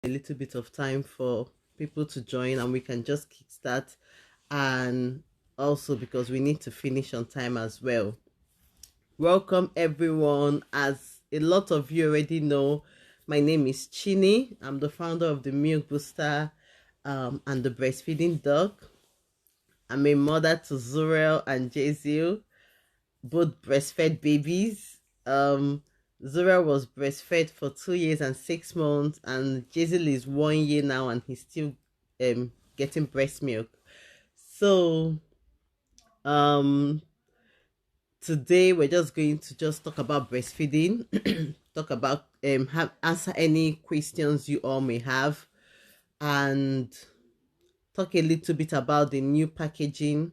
a little bit of time for people to join and we can just kickstart, and also because we need to finish on time as well. Welcome everyone. As a lot of you already know, my name is Chinny. I'm the founder of the Milk Booster and the Breastfeeding Doc. I'm a mother to Zurel and Jezil, both breastfed babies. Zurel was breastfed for 2 years and 6 months, and Jezil is 1 year now, and he's still getting breast milk. So um today we're just going to just talk about breastfeeding, talk about answer any questions you all may have, and talk a little bit about the new packaging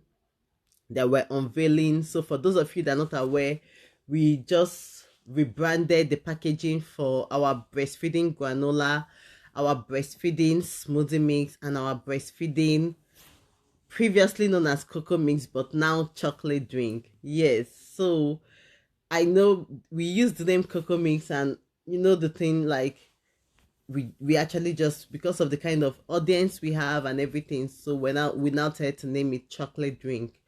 that we're unveiling. So for those of you that are not aware, we just rebranded the packaging for our breastfeeding granola, our breastfeeding smoothie mix, and our breastfeeding previously known as cocoa mix but now chocolate drink. Yes, so I know we use the name cocoa mix, and you know the thing, like we actually just, because of the kind of audience we have and everything, so we now tried to name it chocolate drink.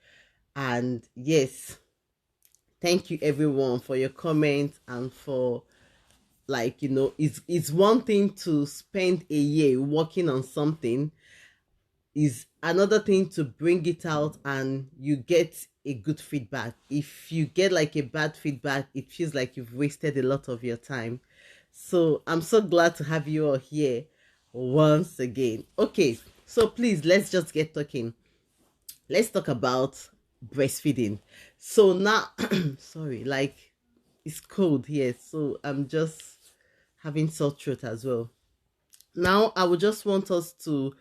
And yes, thank you everyone for your comments and for, like, it's one thing to spend a year working on something, is another thing to bring it out and you get a good feedback. If you get like a bad feedback, it feels like you've wasted a lot of your time. So I'm so glad to have you all here once again. Okay, so please, let's just get talking. Let's talk about breastfeeding. So now sorry, like, it's cold here, so I'm just having sore throat as well. Now I would just want us to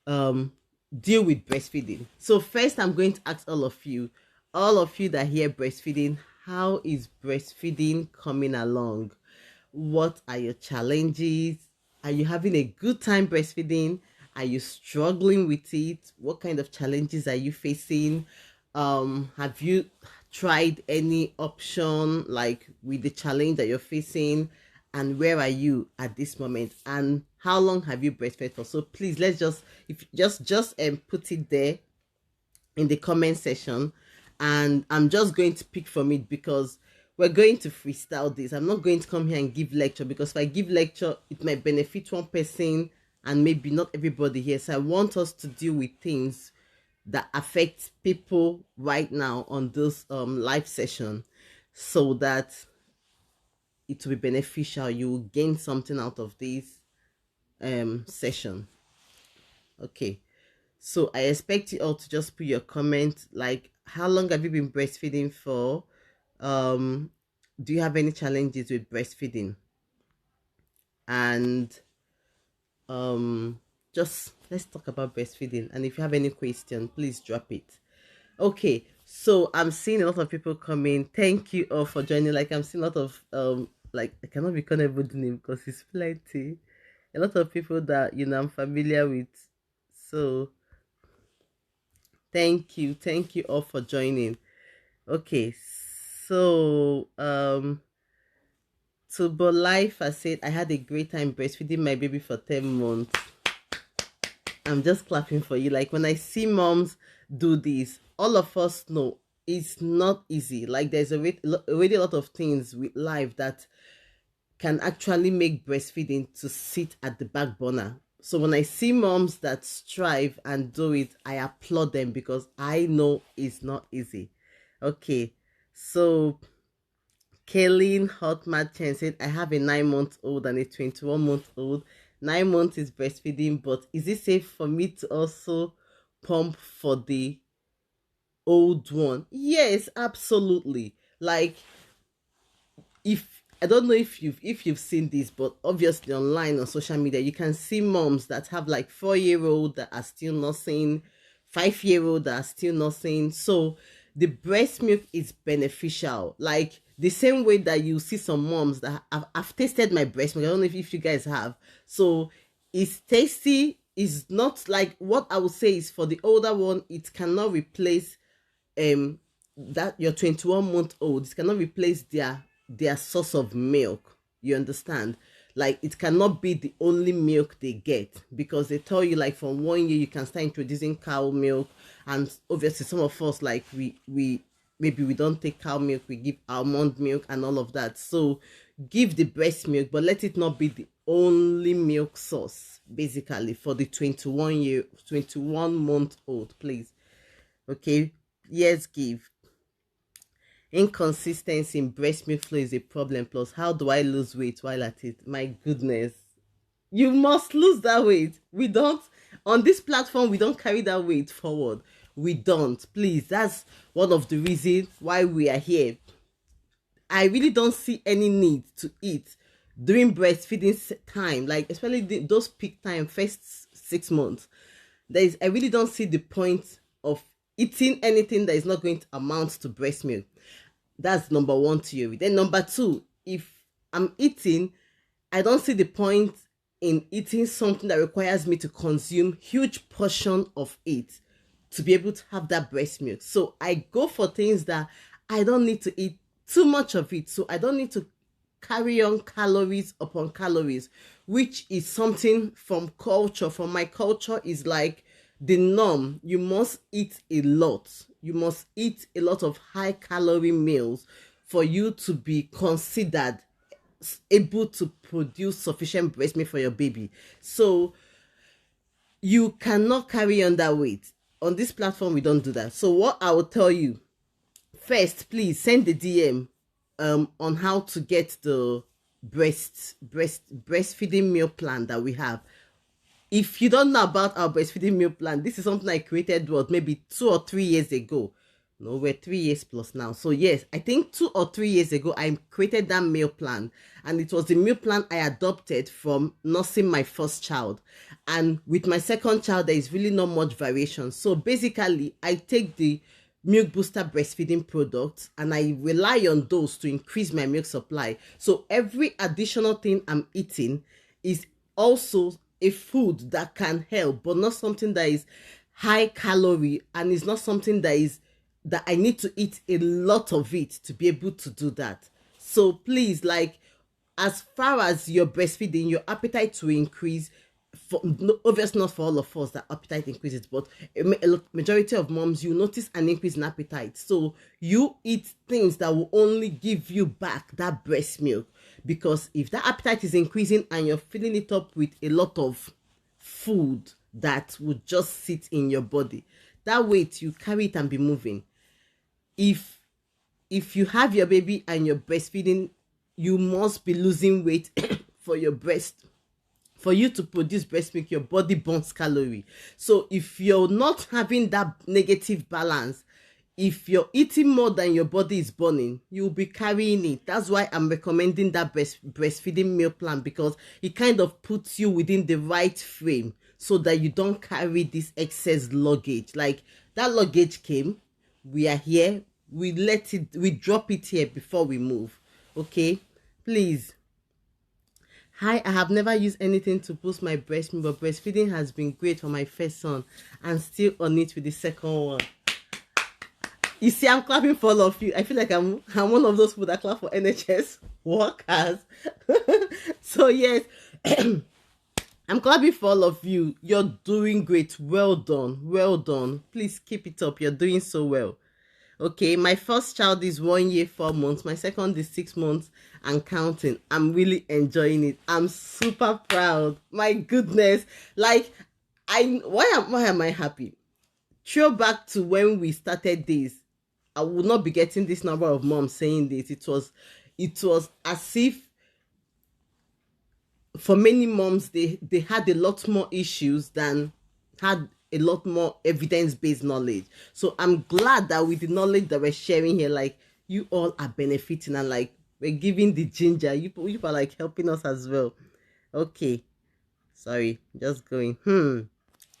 um deal with breastfeeding. So first, I'm going to ask all of you that hear breastfeeding, how is breastfeeding coming along? What are your challenges? Are you having a good time breastfeeding? Are you struggling with it? What kind of challenges are you facing? Have you tried any option like with the challenge that you're facing? And where are you at this moment? And how long have you breastfed for? So please, let's just, if just put it there in the comment section, and I'm just going to pick from it because we're going to freestyle this. I'm not going to come here and give lecture, because if I give lecture, it might benefit one person and maybe not everybody here. So I want us to deal with things that affect people right now on this live session, so that it will be beneficial. You will gain something out of this session. Okay, so I expect you all to just put your comment, like, how long have you been breastfeeding for? Do you have any challenges with breastfeeding? And just let's talk about breastfeeding, and if you have any question, please drop it. Okay, so I'm seeing a lot of people coming. Thank you all for joining. Like, I'm seeing a lot of like, I cannot be called everybody's name because it's plenty. A lot of people that I'm familiar with. So thank you all for joining. Okay, so to Bo Life, I said I had a great time breastfeeding my baby for 10 months. I'm just clapping for you. Like, when I see moms do this, all of us know it's not easy. Like, there's already a lot of things with life that can actually make breastfeeding to sit at the back burner. So when I see moms that strive and do it, I applaud them because I know it's not easy. Okay, so Kaylin Hotmat Chen said, I have a 9-month-old and a 21-month-old. 9 months is breastfeeding, but is it safe for me to also pump for the old one? Yes, absolutely. Like, if I don't know if you've seen this, but obviously online on social media, you can see moms that have like 4-year-old that are still nursing, 5-year-old that are still nursing. So the breast milk is beneficial. Like, the same way that you see some moms that I've tasted my breast milk. I don't know if you guys have. So it's tasty. It's not like, what I would say is, for the older one, it cannot replace that your 21-month-old. It cannot replace their source of milk. You understand? Like, it cannot be the only milk they get, because they tell you like from 1 year you can start introducing cow milk. And obviously some of us, like, we maybe we don't take cow milk, we give almond milk and all of that. So give the breast milk, but let it not be the only milk source, basically, for the 21 month old, please. Okay. Yes, give. Inconsistency in breast milk flow is a problem. Plus, how do I lose weight while at it? My goodness, you must lose that weight. We don't, on this platform, we don't carry that weight forward. We don't. Please, that's one of the reasons why we are here. I really don't see any need to eat during breastfeeding time, like especially those peak time, first 6 months. I really don't see the point of eating anything that is not going to amount to breast milk. That's number one theory. Then number two, if I'm eating, I don't see the point in eating something that requires me to consume huge portion of it to be able to have that breast milk. So I go for things that I don't need to eat too much of it. So I don't need to carry on calories upon calories, which is something from culture. From my culture is like the norm. You must eat a lot. You must eat a lot of high calorie meals for you to be considered able to produce sufficient breast milk for your baby. So you cannot carry on that weight. On this platform, we don't do that. So what I will tell you, first, please send the DM on how to get the breastfeeding meal plan that we have. If you don't know about our breastfeeding meal plan, this is something I created maybe 2 or 3 years ago. No, we're 3 years plus now. So yes, I think 2 or 3 years ago, I created that meal plan. And it was the meal plan I adopted from nursing my first child. And with my second child, there is really not much variation. So basically, I take the milk booster breastfeeding products and I rely on those to increase my milk supply. So every additional thing I'm eating is also a food that can help, but not something that is high calorie, and it's not something that I need to eat a lot of it to be able to do that. So please, like, as far as your breastfeeding, your appetite to increase, obviously not for all of us that appetite increases, but a majority of moms, you notice an increase in appetite. So you eat things that will only give you back that breast milk, because if that appetite is increasing and you're filling it up with a lot of food that would just sit in your body, that weight, you carry it and be moving. If you have your baby and you're breastfeeding, you must be losing weight for your breast. For you to produce breast milk, your body burns calorie. So if you're not having that negative balance, if you're eating more than your body is burning, you'll be carrying it. That's why I'm recommending that breastfeeding meal plan, because it kind of puts you within the right frame so that you don't carry this excess luggage. Like, that luggage came, we are here, we drop it here before we move. Okay, please. Hi, I have never used anything to boost my breast milk, but breastfeeding has been great for my first son and still on it with the second one. You see, I'm clapping for all of you. I feel like I'm one of those people that clap for NHS workers. So yes, I'm clapping for all of you. You're doing great. Well done. Well done. Please keep it up. You're doing so well. Okay, my first child is 1 year, 4 months. My second is 6 months and counting. I'm really enjoying it. I'm super proud. My goodness. Like, why am I happy? Throw back to when we started this, I would not be getting this number of moms saying this. It was as if for many moms, they had a lot more issues than had a lot more evidence-based knowledge. So I'm glad that with the knowledge that we're sharing here, like, you all are benefiting, and like, we're giving the ginger. You are like helping us as well. Okay, sorry, just going.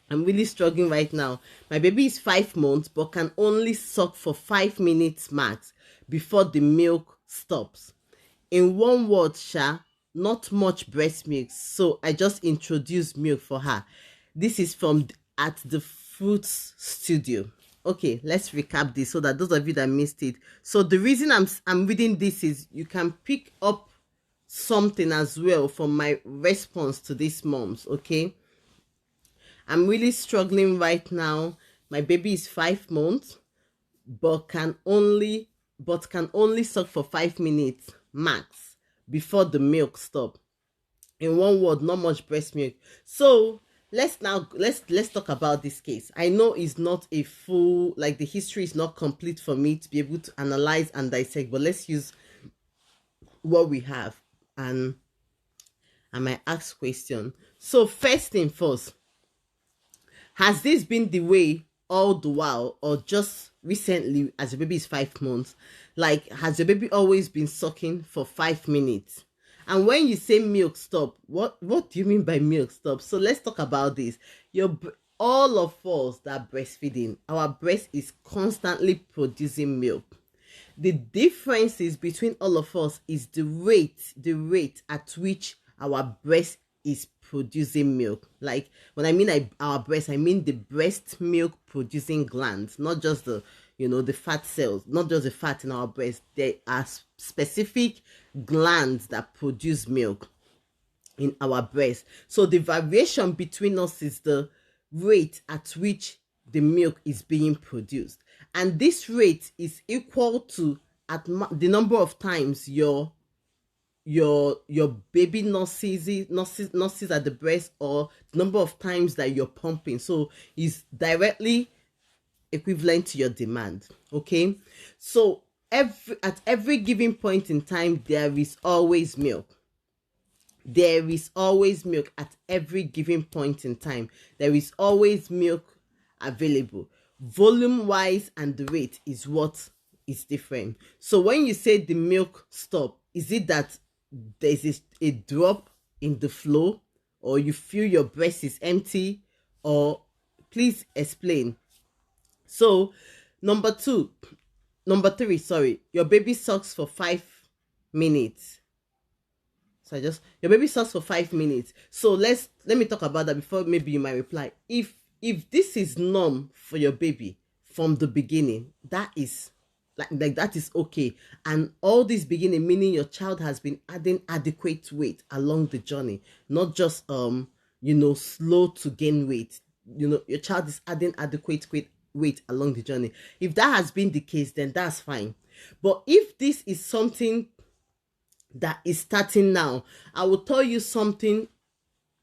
I'm really struggling right now. My baby is 5 months but can only suck for 5 minutes max before the milk stops. In one word, not much breast milk, so I just introduced milk for her. This is from at the Fruits Studio. Okay, let's recap this so that those of you that missed it. So the reason I'm reading this is you can pick up something as well from my response to these moms. Okay, I'm really struggling right now. My baby is 5 months, but can only suck for 5 minutes max before the milk stop. In one word, not much breast milk. So let's talk about this case. I know it's not a full, like, the history is not complete for me to be able to analyze and dissect, but let's use what we have, and I might ask question. So first thing first, has this been the way all the while, or just recently as your baby is 5 months? Like, has your baby always been sucking for 5 minutes? And when you say milk stop, what do you mean by milk stop? So let's talk about this. All of us that are breastfeeding, our breast is constantly producing milk. The differences between all of us is the rate at which our breast is producing milk. Like, when I mean our breast, I mean the breast milk producing glands, not just the the fat cells, not just the fat in our breast. There are specific glands that produce milk in our breast. So the variation between us is the rate at which the milk is being produced, and this rate is equal to the number of times your baby nurses at the breast, or the number of times that you're pumping. So it's directly equivalent to your demand. Okay, so at every given point in time, there is always milk. There is always milk at every given point in time. There is always milk available. Volume wise and the rate is what is different. So when you say the milk stop, is it that there's a drop in the flow, or you feel your breast is empty, or please explain. So number three, sorry, your baby sucks for 5 minutes. So your baby sucks for 5 minutes. So let me talk about that before maybe you might reply. If this is norm for your baby from the beginning, that is like that is okay. And all this beginning, meaning your child has been adding adequate weight along the journey, not just slow to gain weight. Your child is adding adequate weight along the journey. If that has been the case, then that's fine. But if this is something that is starting now, I will tell you something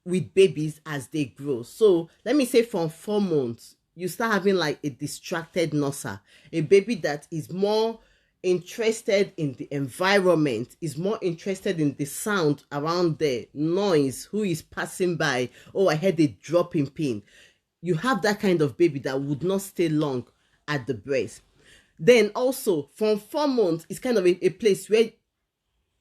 with babies as they grow. So let me say from 4 months, you start having like a distracted nurser, a baby that is more interested in the environment, is more interested in the sound around there, noise, who is passing by. Oh, I heard a dropping pin. You have that kind of baby that would not stay long at the breast. Then also from 4 months, it's kind of a place where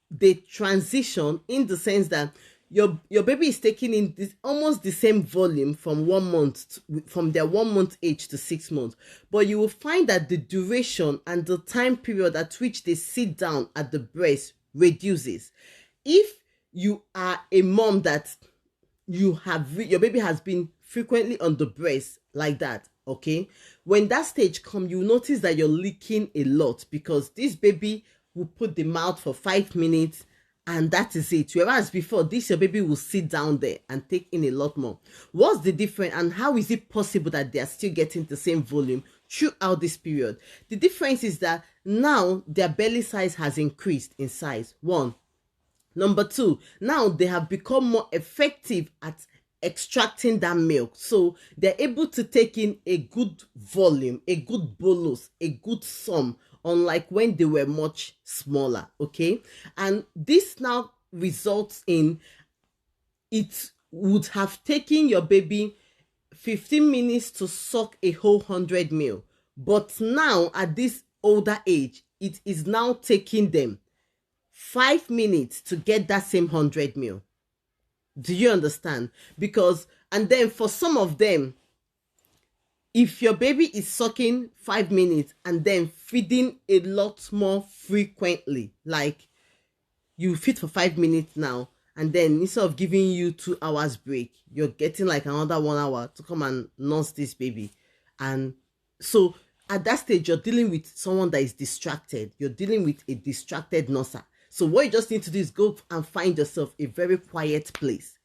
they transition, in the sense that your baby is taking in this almost the same volume from 1 month from their 1 month age to 6 months, but you will find that the duration and the time period at which they sit down at the breast reduces. If you are a mom that your baby has been frequently on the breast like that, okay, when that stage comes, you notice that you're leaking a lot, because this baby will put the mouth for 5 minutes and that is it. Whereas before, your baby will sit down there and take in a lot more. What's the difference, and how is it possible that they are still getting the same volume throughout this period? The difference is that now their belly size has increased in size. One. Number two, now they have become more effective at extracting that milk. So they're able to take in a good volume, a good bolus, a good sum, unlike when they were much smaller. Okay, and this now results in, it would have taken your baby 15 minutes to suck a whole 100 ml, but now at this older age, it is now taking them 5 minutes to get that same 100 ml. Do you understand? Because, and then for some of them, if your baby is sucking 5 minutes and then feeding a lot more frequently, like you feed for 5 minutes now, and then instead of giving you 2 hours break, you're getting like another 1 hour to come and nurse this baby. And so at that stage, you're dealing with someone that is distracted. You're dealing with a distracted nurser. So what you just need to do is go and find yourself a very quiet place.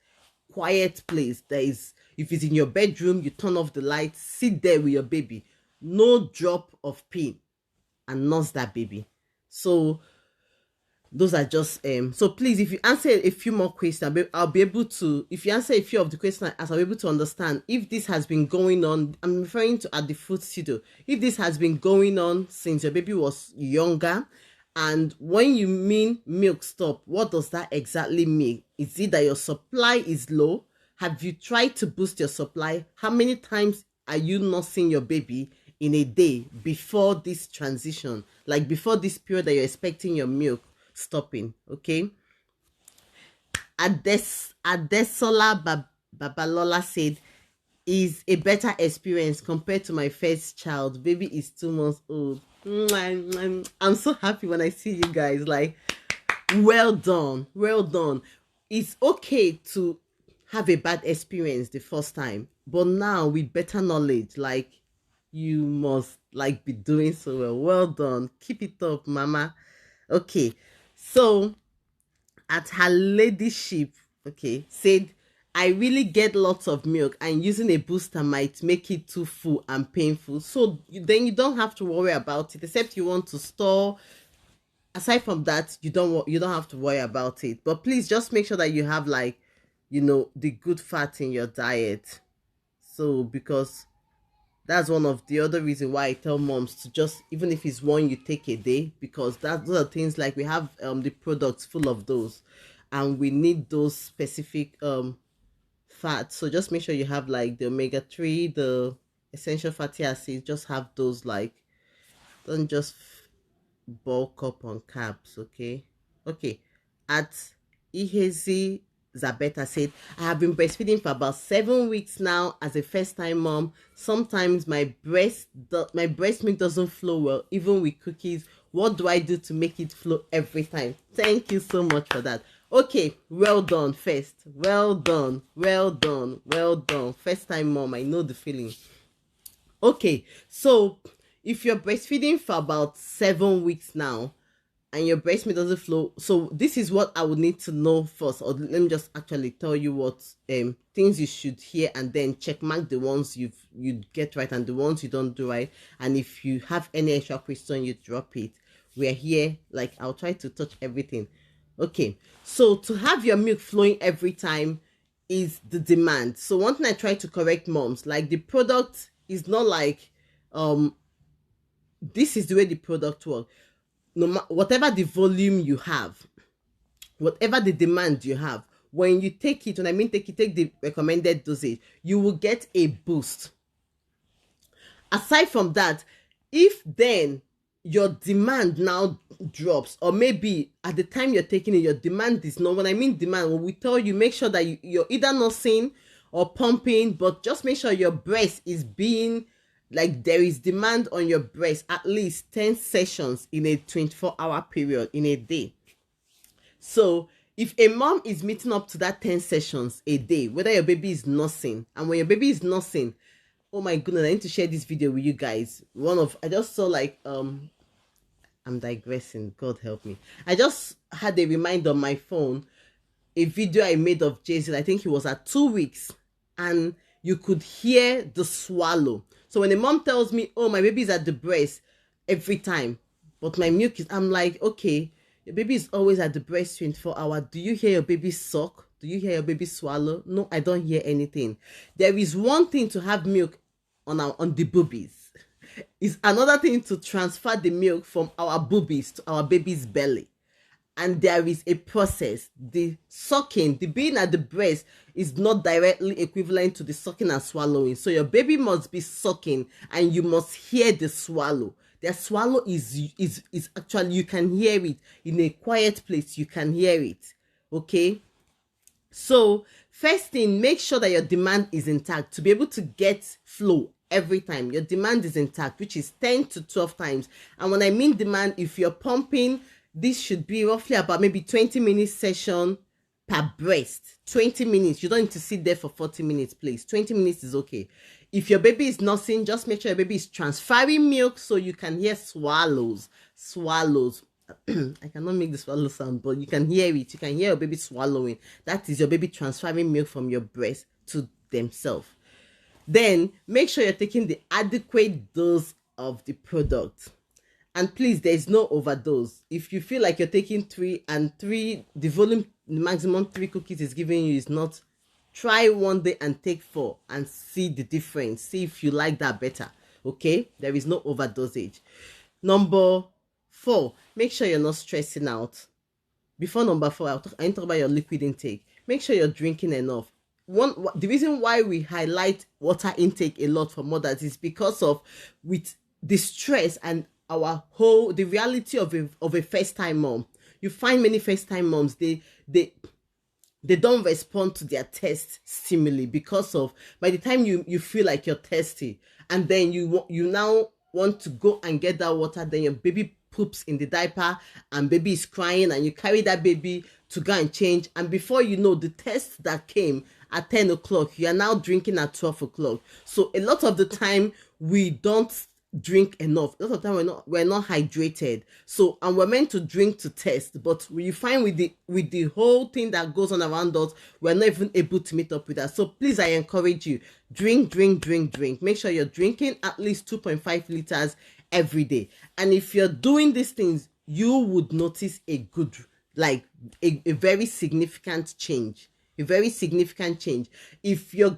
There is, if it's in your bedroom, you turn off the lights, sit there with your baby, no drop of pin, and nurse that baby. So those are just so please, if you answer a few more questions, I'll be able to, if you answer a few of the questions, I'll be able to understand if this has been going on. I'm referring to at the food studio, if this has been going on since your baby was younger. And when you mean milk stop, what does that exactly mean? Is it that your supply is low? Have you tried to boost your supply? How many times are you nursing your baby in a day before this transition, like before this period that you're expecting your milk stopping? Okay. Adesola Babalola said, is a better experience compared to my first child. Baby is 2 months old. I'm so happy when I see you guys. Like, well done. It's okay to have a bad experience the first time, but now with better knowledge, like, you must like be doing so well done. Keep it up, mama. Okay, so at her ladyship, okay, said, I really get lots of milk and using a booster might make it too full and painful. So then you don't have to worry about it, except you want to store. Aside from that, you don't have to worry about it. But please just make sure that you have, like, the good fat in your diet. So because that's one of the other reasons why I tell moms to just, even if it's one you take a day, because those are things, like, we have the products full of those, and we need those specific fat. So just make sure you have, like, the omega-3, the essential fatty acids. Just have those, like, don't just bulk up on carbs. Okay. At Ihezi Zabeta said, I have been breastfeeding for about 7 weeks now as a first-time mom. Sometimes my breast milk doesn't flow well, even with cookies. What do I do to make it flow every time? Thank you so much for that. Okay, well done first. Well done. First time mom, I know the feeling. Okay, so if you're breastfeeding for about 7 weeks now and your breast milk doesn't flow, so this is what I would need to know first. Or let me just actually tell you what things you should hear, and then check mark the ones you get right and the ones you don't do right. And if you have any extra question, you drop it. We're here, like, I'll try to touch everything. Okay, so to have your milk flowing every time is the demand. So one thing I try to correct moms, like, the product is not like this is the way the product works. Whatever the volume you have, whatever the demand you have, when you take it, when I mean take the recommended dosage, you will get a boost. Aside from that, if then your demand now drops, or maybe at the time you're taking it, your demand is not, when I mean demand, when we tell you, make sure that you're either nursing or pumping, but just make sure your breast is being, like, there is demand on your breast at least 10 sessions in a 24-hour period in a day. So if a mom is meeting up to that 10 sessions a day, whether your baby is nursing, and when your baby is nursing, oh my goodness, I need to share this video with you guys. I just saw, like, I'm digressing, God help me. I just had a reminder on my phone, a video I made of Jason. I think he was at 2 weeks, and you could hear the swallow. So when a mom tells me, oh, my baby is at the breast every time, but my milk is, I'm like, okay, your baby is always at the breast 24 hours. Do you hear your baby suck? Do you hear your baby swallow? No, I don't hear anything. There is one thing to have milk on the boobies. It's another thing to transfer the milk from our boobies to our baby's belly. And there is a process. The sucking, the being at the breast, is not directly equivalent to the sucking and swallowing. So your baby must be sucking, and you must hear the swallow. The swallow is actually, you can hear it in a quiet place. You can hear it. Okay. So first thing, make sure that your demand is intact to be able to get flow every time. Your demand is intact, which is 10 to 12 times. And when I mean demand, if you're pumping, this should be roughly about maybe 20 minutes session per breast. 20 minutes. You don't need to sit there for 40 minutes, please. 20 minutes is okay. If your baby is nursing, just make sure your baby is transferring milk so you can hear swallows. I cannot make the swallow sound, but you can hear it. You can hear your baby swallowing. That is your baby transferring milk from your breast to themselves. Then make sure you're taking the adequate dose of the product. And please, there is no overdose. If you feel like you're taking 3 and 3, the volume, the maximum 3 cookies is giving you is not, try one day and take 4 and see the difference. See if you like that better. Okay, there is no overdosage. Number 4, make sure you're not stressing out. Before number 4, I talk about your liquid intake. Make sure you're drinking enough. The reason why we highlight water intake a lot for mothers is because of with the stress and the reality of a first time mom. You find many first time moms, they don't respond to their test stimuli because of, by the time you feel like you're thirsty, and then you now want to go and get that water, then your baby poops in the diaper and baby is crying, and you carry that baby to go and change, and before you know, the test that came at 10 o'clock, you are now drinking at 12 o'clock. So a lot of the time we don't drink enough. A lot of the time we're not hydrated. So, and we're meant to drink to test, but you find with the whole thing that goes on around us, we're not even able to meet up with that. So please, I encourage you, drink. Make sure you're drinking at least 2.5 liters every day. And if you're doing these things, you would notice a good, like a very significant change. A very significant change. If you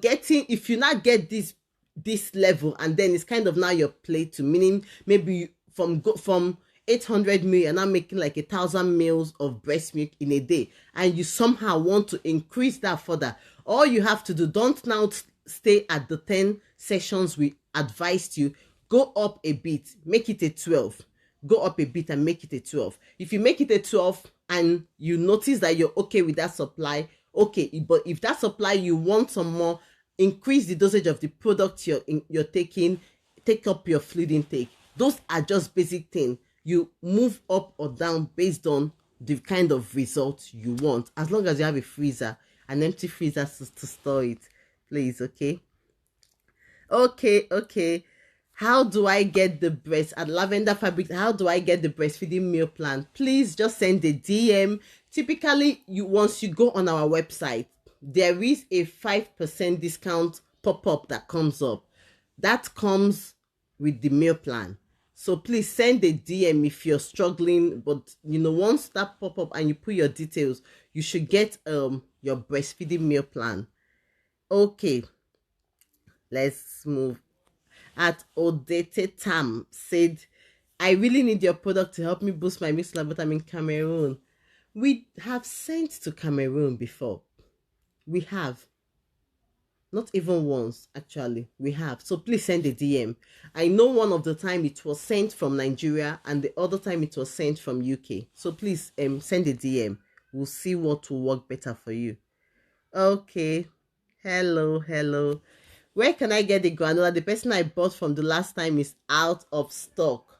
not get this level, and then it's kind of now your plate to, meaning maybe from 800 ml, you're now making like 1,000 ml of breast milk in a day, and you somehow want to increase that further, all you have to do, don't now stay at the 10 sessions we advised you. Go up a bit, make it a 12. Go up a bit and make it a 12. If you make it a 12 and you notice that you're okay with that supply, okay. But if that supply you want some more, increase the dosage of the product you're taking, take up your fluid intake. Those are just basic things. You move up or down based on the kind of results you want, as long as you have a freezer, an empty freezer to store it, please. Okay. How do I get the breast at Lavender Fabric? How do I get the breastfeeding meal plan? Please just send a DM. Typically, once you go on our website, there is a 5% discount pop-up that comes up. That comes with the meal plan. So please send a DM if you're struggling. But once that pop up and you put your details, you should get your breastfeeding meal plan. Okay, let's move. At Odete Tam said, I really need your product to help me boost my milk supply, but I'm in Cameroon. We have sent to Cameroon before. We have. Not even once, actually. We have. So please send a DM. I know one of the time it was sent from Nigeria, and the other time it was sent from UK. So please send a DM. We'll see what will work better for you. Okay. Hello. Where can I get the granola? The person I bought from the last time is out of stock.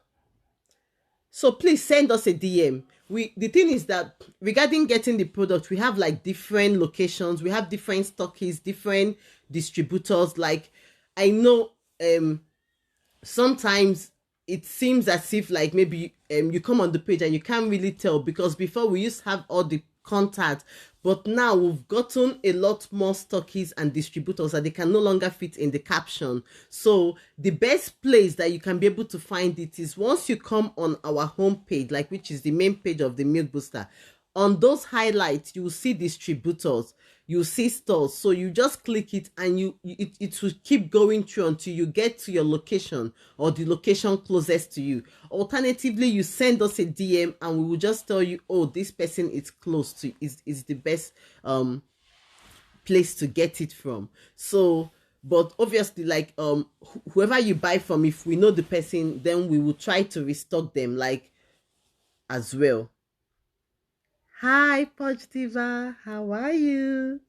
So please send us a DM. The thing is that regarding getting the product, we have like different locations. We have different stockists, different distributors. Like, I know sometimes it seems as if like maybe you come on the page and you can't really tell, because before we used to have all the contact, but now we've gotten a lot more stockists and distributors that they can no longer fit in the caption. So the best place that you can be able to find it is once you come on our homepage, like which is the main page of the Milk Booster. On those highlights, you will see distributors, you see stores. So you just click it and it will keep going through until you get to your location or the location closest to you. Alternatively, you send us a DM and we will just tell you, oh, this person is close to, is the best place to get it from. So, but obviously, like whoever you buy from, if we know the person, then we will try to restock them like as well. Hi, Positiva. How are you?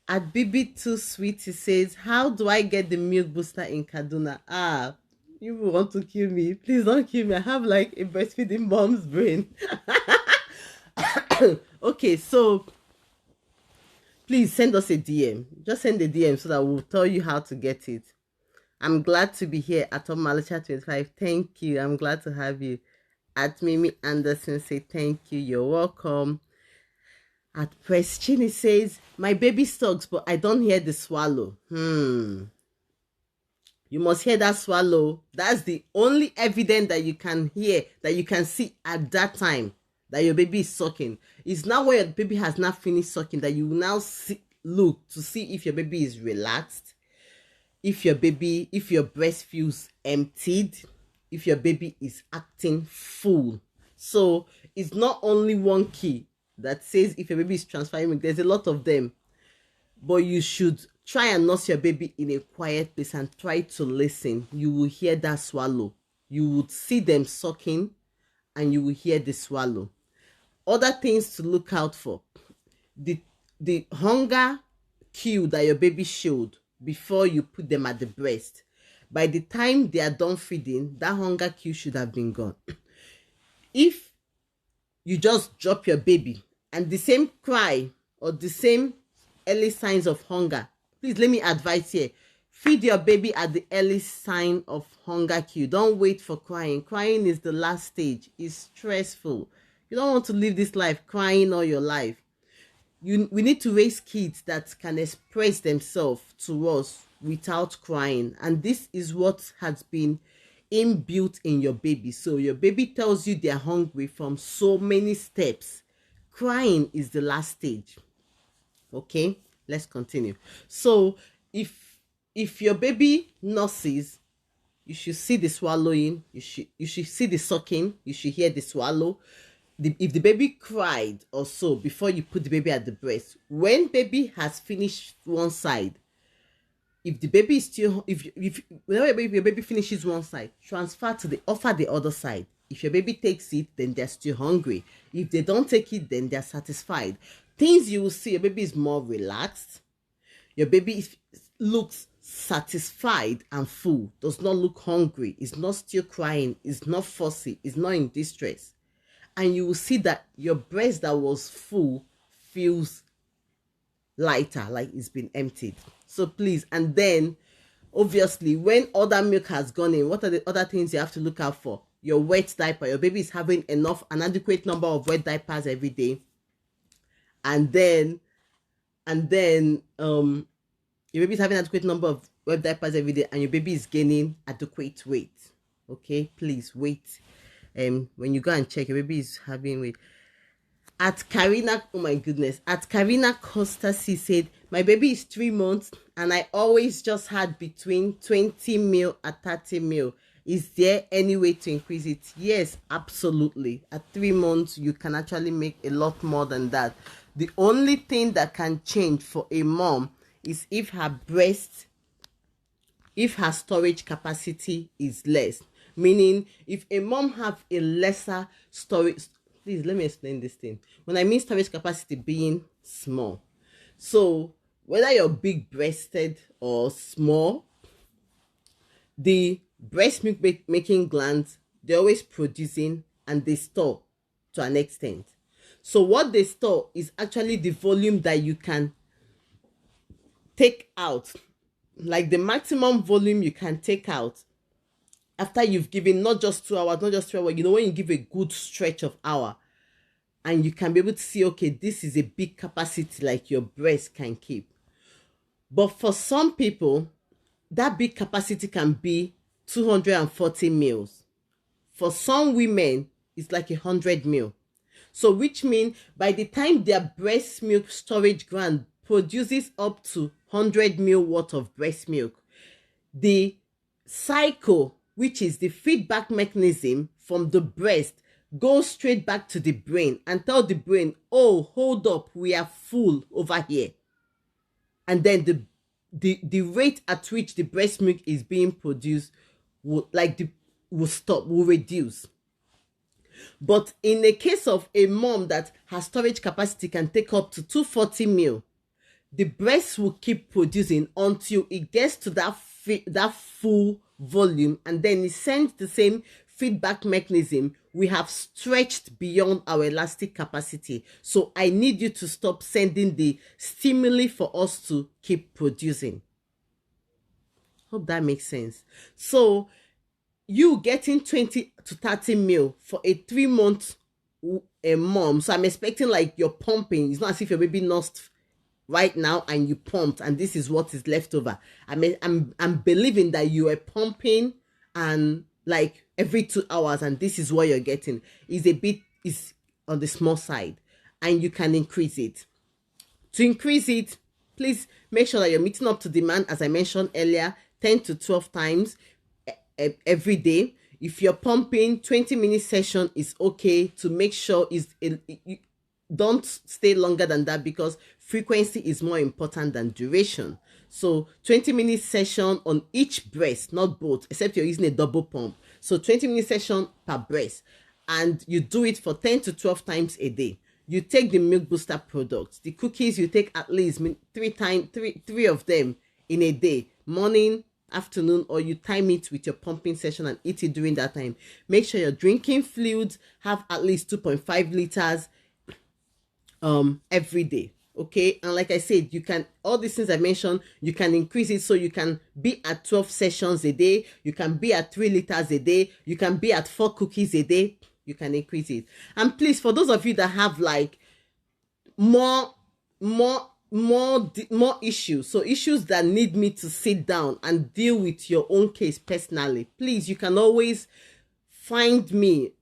At BB2 Sweet, he says, how do I get the Milk Booster in Kaduna? You will want to kill me. Please don't kill me. I have like a breastfeeding mom's brain. Okay, so please send us a DM. Just send a DM so that we'll tell you how to get it. I'm glad to be here at Malicha 25. Thank you. I'm glad to have you. At Mimi Anderson say thank you. You're welcome. At Press Chinny says, my baby sucks, but I don't hear the swallow. You must hear that swallow. That's the only evidence that you can hear, that you can see at that time that your baby is sucking. It's now when your baby has not finished sucking that you now look to see if your baby is relaxed, if your breast feels emptied, if your baby is acting full. So it's not only one key that says if your baby is transferring milk. There's a lot of them, but you should try and nurse your baby in a quiet place and try to listen. You will hear that swallow. You would see them sucking and you will hear the swallow. Other things to look out for: the hunger cue that your baby showed before you put them at the breast. By the time they are done feeding, that hunger cue should have been gone. If you just drop your baby and the same cry or the same early signs of hunger, please let me advise here: feed your baby at the early sign of hunger cue. Don't wait for crying. Crying is the last stage. It's stressful. You don't want to live this life crying all your life. We need to raise kids that can express themselves to us without crying, and this is what has been inbuilt in your baby. So your baby tells you they're hungry from so many steps. Crying is the last stage. Okay, let's continue. So if your baby nurses, you should see the swallowing, you should see the sucking, you should hear the swallow. If the baby cried or so before you put the baby at the breast, when baby has finished one side, if the baby is still, whenever your baby finishes one side, transfer to offer the other side. If your baby takes it, then they're still hungry. If they don't take it, then they're satisfied. Things you will see: your baby is more relaxed, your baby looks satisfied and full, does not look hungry, is not still crying, is not fussy, is not in distress. And you will see that your breast that was full feels lighter, like it's been emptied. So please, and then obviously when other milk has gone in, what are the other things you have to look out for? Your wet diaper. Your baby is having an adequate number of wet diapers every day. And then your baby is having adequate number of wet diapers every day, and your baby is gaining adequate weight. Okay, please wait. When you go and check, your baby is having weight. At Karina, oh my goodness, at Karina Costa, she said, my baby is 3 months and I always just had between 20 mil and 30 mil. Is there any way to increase it? Yes, absolutely. At 3 months, you can actually make a lot more than that. The only thing that can change for a mom is if her storage capacity is less. Meaning, if a mom have a lesser storage, please let me explain this thing. When I mean storage capacity being small, so whether you're big breasted or small, the breast milk making glands, they're always producing and they store to an extent. So what they store is actually the volume that you can take out, like the maximum volume you can take out after you've given not just 2 hours, not just 3 hours. You know, when you give a good stretch of hour, and you can be able to see, okay, this is a big capacity, like your breast can keep. But for some people, that big capacity can be 240 mils. For some women, it's like 100 mil. So which means by the time their breast milk storage gland produces up to 100 mil worth of breast milk, the cycle, which is the feedback mechanism from the breast, goes straight back to the brain and tell the brain, oh, hold up, we are full over here. And then the rate at which the breast milk is being produced will stop, will reduce. But in the case of a mom that her storage capacity can take up to 240 mil, the breast will keep producing until it gets to that full volume, and then it sends the same feedback mechanism. We have stretched beyond our elastic capacity, so I need you to stop sending the stimuli for us to keep producing. Hope that makes sense. So you getting 20 to 30 mil for a 3 month a mom. So I'm expecting like you're pumping. It's not as if your baby nursed right now and you pumped and this is what is left over. I'm believing that you are pumping and like every 2 hours and this is what you're getting. Is on the small side and you can increase it. To increase it, please make sure that you're meeting up to demand, as I mentioned earlier, 10 to 12 times every day. If you're pumping, 20-minute session is okay. To make sure don't stay longer than that, because frequency is more important than duration. So 20-minute session on each breast, not both, except you're using a double pump. So 20-minute session per breast, and you do it for 10 to 12 times a day. You take the milk booster products, the cookies, you take at least three of them in a day, morning, afternoon, or you time it with your pumping session and eat it during that time. Make sure you're drinking fluids, have at least 2.5 liters every day. Okay, and like I said, you can, all these things I mentioned, you can increase it. So you can be at 12 sessions a day, you can be at 3 liters a day, you can be at 4 cookies a day. You can increase it. And please, for those of you that have like more issues, so issues that need me to sit down and deal with your own case personally, please, you can always find me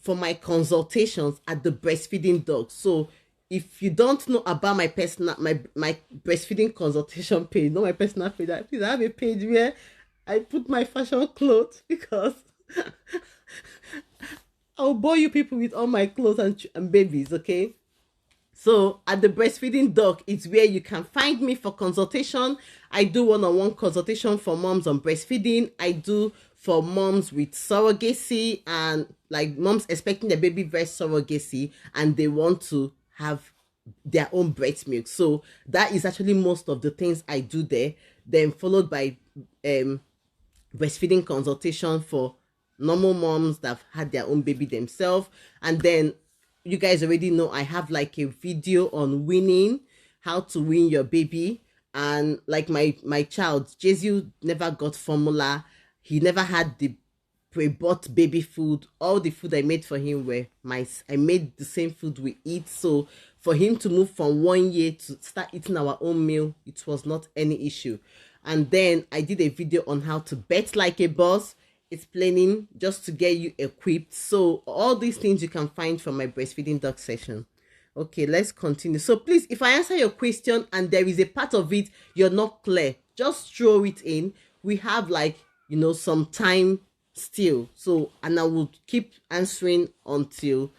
for my consultations at the Breastfeeding Doc. So if you don't know about my breastfeeding consultation page, not my personal page, please, I have a page where I put my fashion clothes, because I'll bore you people with all my clothes and babies, okay? So at the Breastfeeding Doc, it's where you can find me for consultation. I do one-on-one consultation for moms on breastfeeding. I do for moms with surrogacy, and like moms expecting their baby breast surrogacy and they want to have their own breast milk. So that is actually most of the things I do there. Then followed by breastfeeding consultation for normal moms that have had their own baby themselves. And then you guys already know I have like a video on weaning, how to wean your baby. And like my child Jesus never got formula, he never had the pre-bought baby food. All the food I made for him were I made the same food we eat. So for him to move from 1 year to start eating our own meal, it was not any issue. And then I did a video on how to bet like a boss, explaining, just to get you equipped. So all these things you can find from my Breastfeeding Doc session. Okay, let's continue. So please, if I answer your question and there is a part of it you're not clear, just throw it in. We have like, some time still. So, and I will keep answering until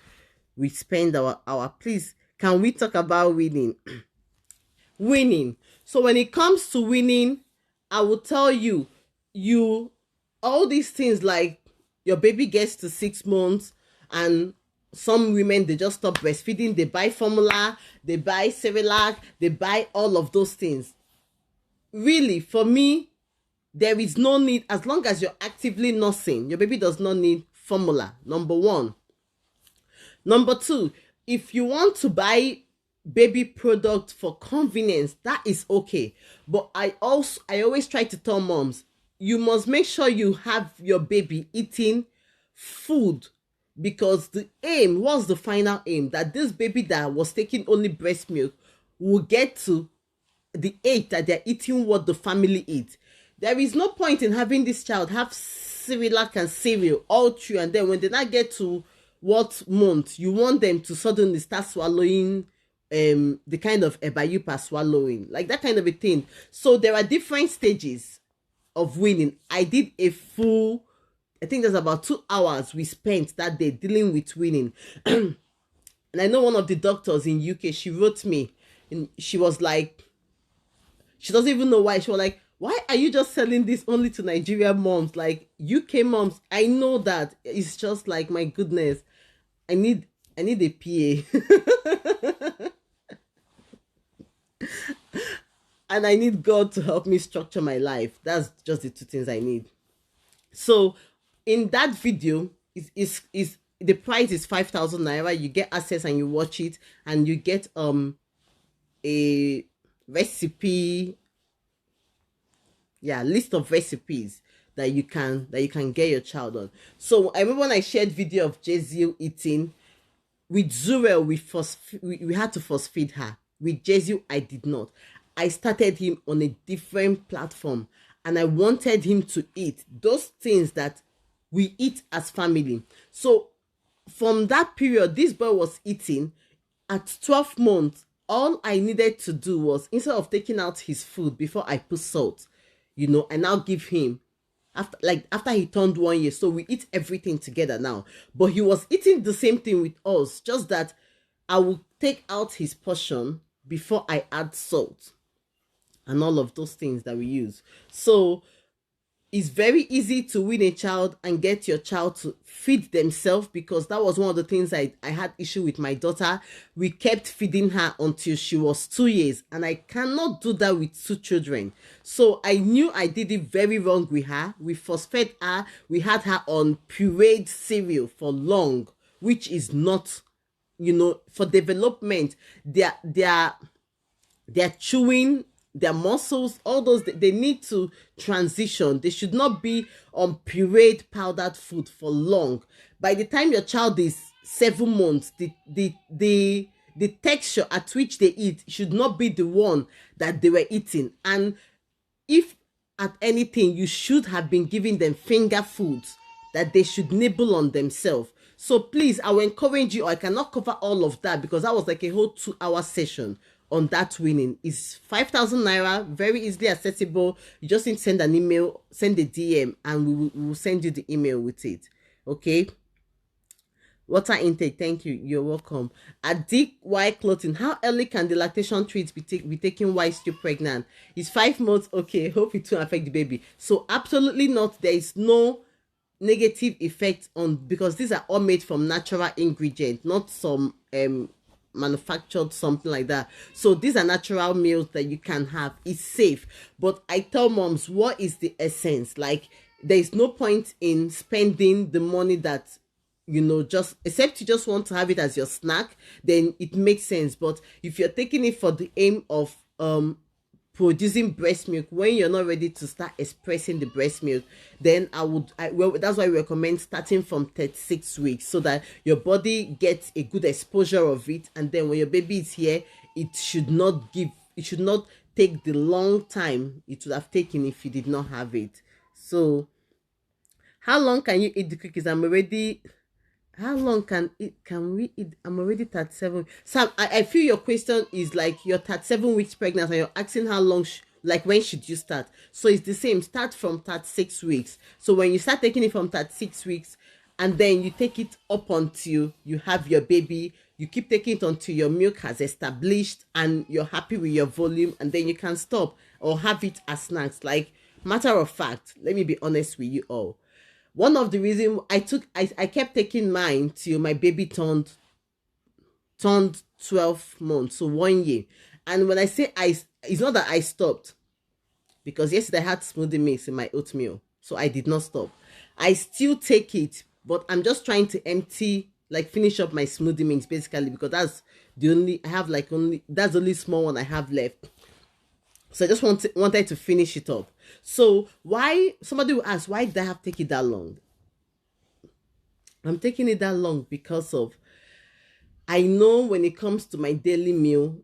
we spend our hour. Please, can we talk about winning? Winning. So when it comes to winning, I will tell you, all these things, like your baby gets to 6 months, and some women, they just stop breastfeeding, they buy formula, they buy Cerelac, they buy all of those things. Really, for me, there is no need. As long as you're actively nursing, your baby does not need formula, number one. Number two, if you want to buy baby product for convenience, that is okay. But I always try to tell moms, you must make sure you have your baby eating food, because the aim, what's the final aim? That this baby that was taking only breast milk will get to the age that they're eating what the family eats. There is no point in having this child have Cerelac and cereal all through, and then when they not get to what month, you want them to suddenly start swallowing the kind of ebayupa swallowing, like that kind of a thing. So there are different stages of winning. I did a full, I think there's about 2 hours we spent that day dealing with winning. And I know one of the doctors in UK, she wrote me, and she was like, she doesn't even know why. She was like, why are you just selling this only to Nigerian moms? Like UK moms, I know that. It's just like, my goodness, I need a PA. And I need God to help me structure my life. That's just the two things I need. So in that video, is the price is 5,000 naira. You get access and you watch it, and you get a recipe, yeah, list of recipes that you can get your child on. So I remember when I shared video of Jeziel eating with Zurel, we had to force feed her. With Jeziel, I did not. I started him on a different platform, and I wanted him to eat those things that we eat as family. So from that period, this boy was eating. At 12 months, all I needed to do was, instead of taking out his food before I put salt, I now give him after he turned 1 year. So we eat everything together now. But he was eating the same thing with us, just that I will take out his portion before I add salt and all of those things that we use. So it's very easy to win a child and get your child to feed themselves, because that was one of the things I had issue with my daughter. We kept feeding her until she was 2 years, and I cannot do that with 2 children. So I knew I did it very wrong with her. We first fed her. We had her on pureed cereal for long, which is not, for development. They're chewing, their muscles, all those, they need to transition. They should not be on pureed powdered food for long. By the time your child is 7 months, the texture at which they eat should not be the one that they were eating. And if at anything, you should have been giving them finger foods that they should nibble on themselves. So please, I will encourage you. I cannot cover all of that because that was like a whole 2-hour session on that winning. Is 5,000 naira, very easily accessible. You just need to send an email, send a DM, and we will send you the email with it. Okay. Water intake, thank you, you're welcome. Adik white clothing, how early can the lactation treats be taken while still pregnant? It's 5 months. Okay, hope it won't affect the baby. So absolutely not. There is no negative effect on, because these are all made from natural ingredients, not some manufactured something like that. So these are natural meals that you can have. It's safe. But I tell moms, what is the essence? Like, there is no point in spending the money that, just, except you just want to have it as your snack, then it makes sense. But if you're taking it for the aim of producing breast milk when you're not ready to start expressing the breast milk, then that's why we recommend starting from 36 weeks, so that your body gets a good exposure of it. And then when your baby is here, it should not take the long time it would have taken if you did not have it. So how long can you eat the cookies? How long can we eat? I'm already 37. Sam, I feel your question is like you're 37 weeks pregnant and you're asking how long, like when should you start? So it's the same. Start from 36 weeks. So when you start taking it from 36 weeks, and then you take it up until you have your baby, you keep taking it until your milk has established and you're happy with your volume, and then you can stop or have it as snacks. Like, matter of fact, let me be honest with you all. One of the reasons I kept taking mine till my baby turned 12 months, so 1 year. And when I say it's not that I stopped, because yesterday I had smoothie mix in my oatmeal, so I did not stop. I still take it, but I'm just trying to finish up my smoothie mix basically, because that's the only that's the only small one I have left. So I just wanted to finish it up. So somebody will ask, why did I have to take it that long? I'm taking it that long because of, I know when it comes to my daily meal,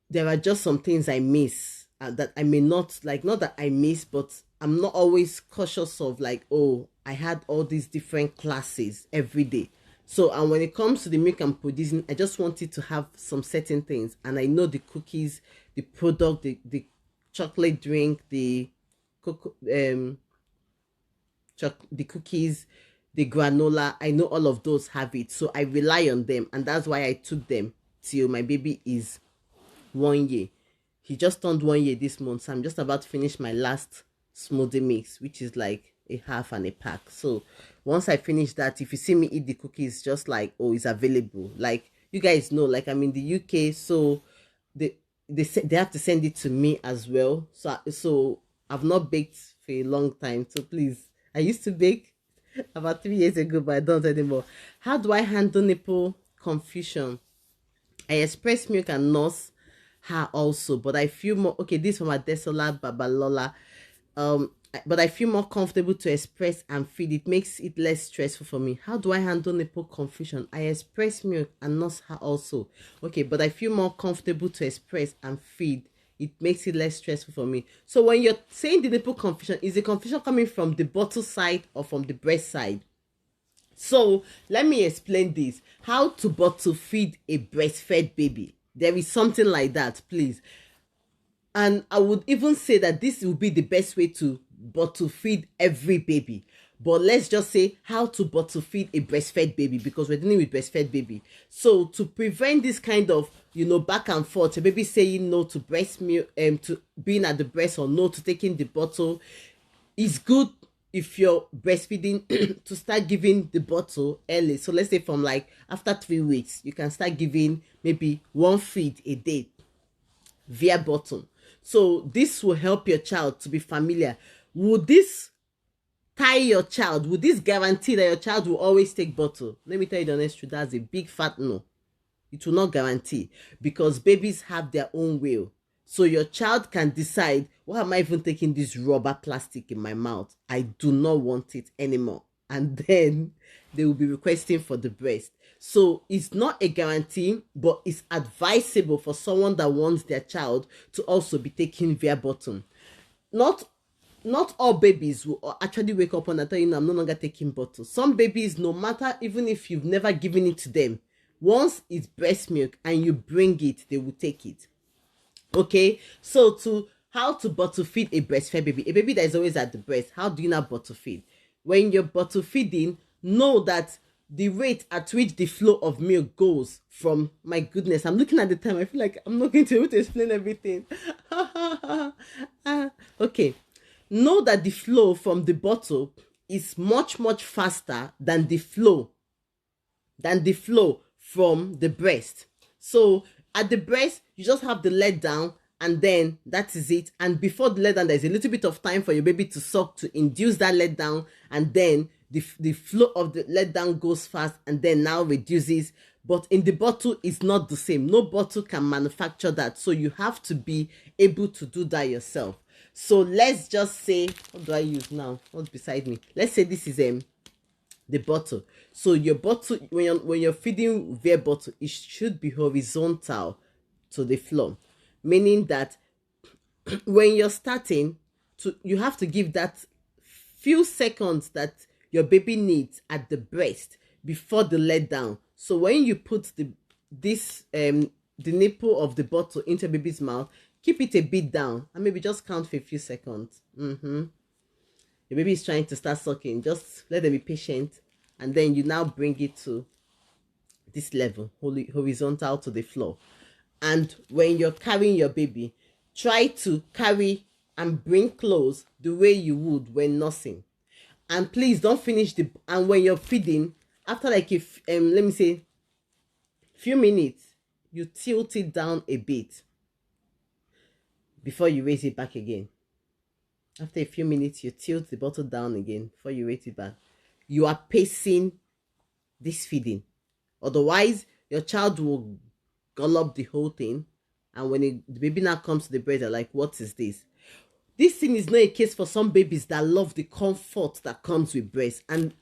there are just some things I miss that I may not, not that I miss, but I'm not always cautious of, oh, I had all these different classes every day. So, and when it comes to the milk I'm producing, I just wanted to have some certain things. And I know the cookies, the product, the chocolate drink, the cookies, the granola, I know all of those have it. So I rely on them. And that's why I took them till my baby is 1 year. He just turned 1 year this month. So I'm just about to finish my last smoothie mix, which is like a half and a pack. So once I finish that, if you see me eat the cookies, just oh, it's available. Like, you guys know, I'm in the UK, so they have to send it to me as well. So I've not baked for a long time. So please, I used to bake about 3 years ago, but I don't anymore. How do I handle nipple confusion? I express milk and nurse her also, but I feel more okay. This from Adesola Babalola. but I feel more comfortable to express and feed. It makes it less stressful for me. How do I handle nipple confusion? I express milk and nurse her also. Okay, but I feel more comfortable to express and feed. It makes it less stressful for me. So when you're saying the nipple confusion, is the confusion coming from the bottle side or from the breast side? So let me explain this. How to bottle feed a breastfed baby. There is something like that, please. And I would even say that this will be the best way to bottle feed every baby. But let's just say how to bottle feed a breastfed baby, because we're dealing with breastfed baby. So to prevent this kind of, back and forth, a baby saying no to breast milk, to being at the breast, or no to taking the bottle, it's good if you're breastfeeding to start giving the bottle early. So let's say from like after 3 weeks, you can start giving maybe 1 feed a day via bottle. So this will help your child to be familiar. Would this tie your child? Would this guarantee that your child will always take bottle? Let me tell you the honest truth, that's a big fat no. It will not guarantee, because babies have their own will. So your child can decide, why am I even taking this rubber plastic in my mouth? I do not want it anymore. And then they will be requesting for the breast. So it's not a guarantee, but it's advisable for someone that wants their child to also be taking via bottle. Not all babies will actually wake up and tell you, I'm no longer taking bottle. Some babies, no matter, even if you've never given it to them, once it's breast milk and you bring it, they will take it. Okay, so to how to bottle feed a breastfed baby, a baby that is always at the breast. How do you not bottle feed? When you're bottle feeding, know that the rate at which the flow of milk goes from, my goodness, I'm looking at the time, I feel like I'm not going to be able to explain everything. Okay, know that the flow from the bottle is much faster than the flow from the breast. So at the breast, you just have the let down, and then that is it. And before the let down, there's a little bit of time for your baby to suck to induce that let down, and then the flow of the let down goes fast and then now reduces. But in the bottle, it's not the same. No bottle can manufacture that. So you have to be able to do that yourself. So let's just say, what do I use now? What's beside me? Let's say this is the bottle. So your bottle, when you're feeding via bottle, it should be horizontal to the floor, meaning that when you're starting you have to give that few seconds that your baby needs at the breast before the let down. So when you put the nipple of the bottle into baby's mouth, keep it a bit down and maybe just count for a few seconds. The baby is trying to start sucking. Just let them be patient, and then you now bring it to this level, horizontal to the floor. And when you're carrying your baby, try to carry and bring close the way you would when nursing. And please don't finish and when you're feeding, after like if let me say few minutes, you tilt it down a bit before you raise it back again. After a few minutes, you tilt the bottle down again before you raise it back. You are pacing this feeding. Otherwise, your child will gulp the whole thing. And when the baby now comes to the breast, they're like, what is this? This thing is not a case for some babies that love the comfort that comes with breast. And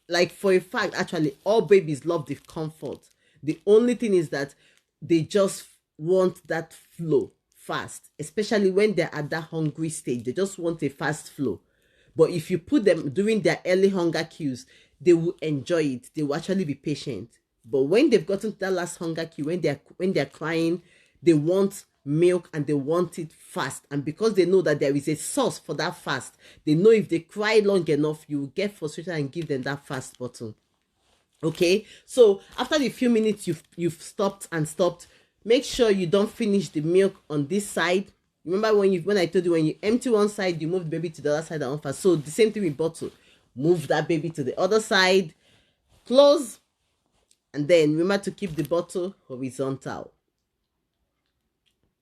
like for a fact, actually, all babies love the comfort. The only thing is that they just want that flow fast, especially when they're at that hungry stage. They just want a fast flow. But if you put them during their early hunger cues, they will enjoy it. They will actually be patient. But when they've gotten to that last hunger cue, when they're crying, they want milk and they want it fast. And because they know that there is a source for that fast, they know if they cry long enough, you will get frustrated and give them that fast bottle. Okay, so after the few minutes you've stopped, make sure you don't finish the milk on this side. Remember when I told you, when you empty one side, you move the baby to the other side and fast. So the same thing with bottle. Move that baby to the other side, close, and then remember to keep the bottle horizontal.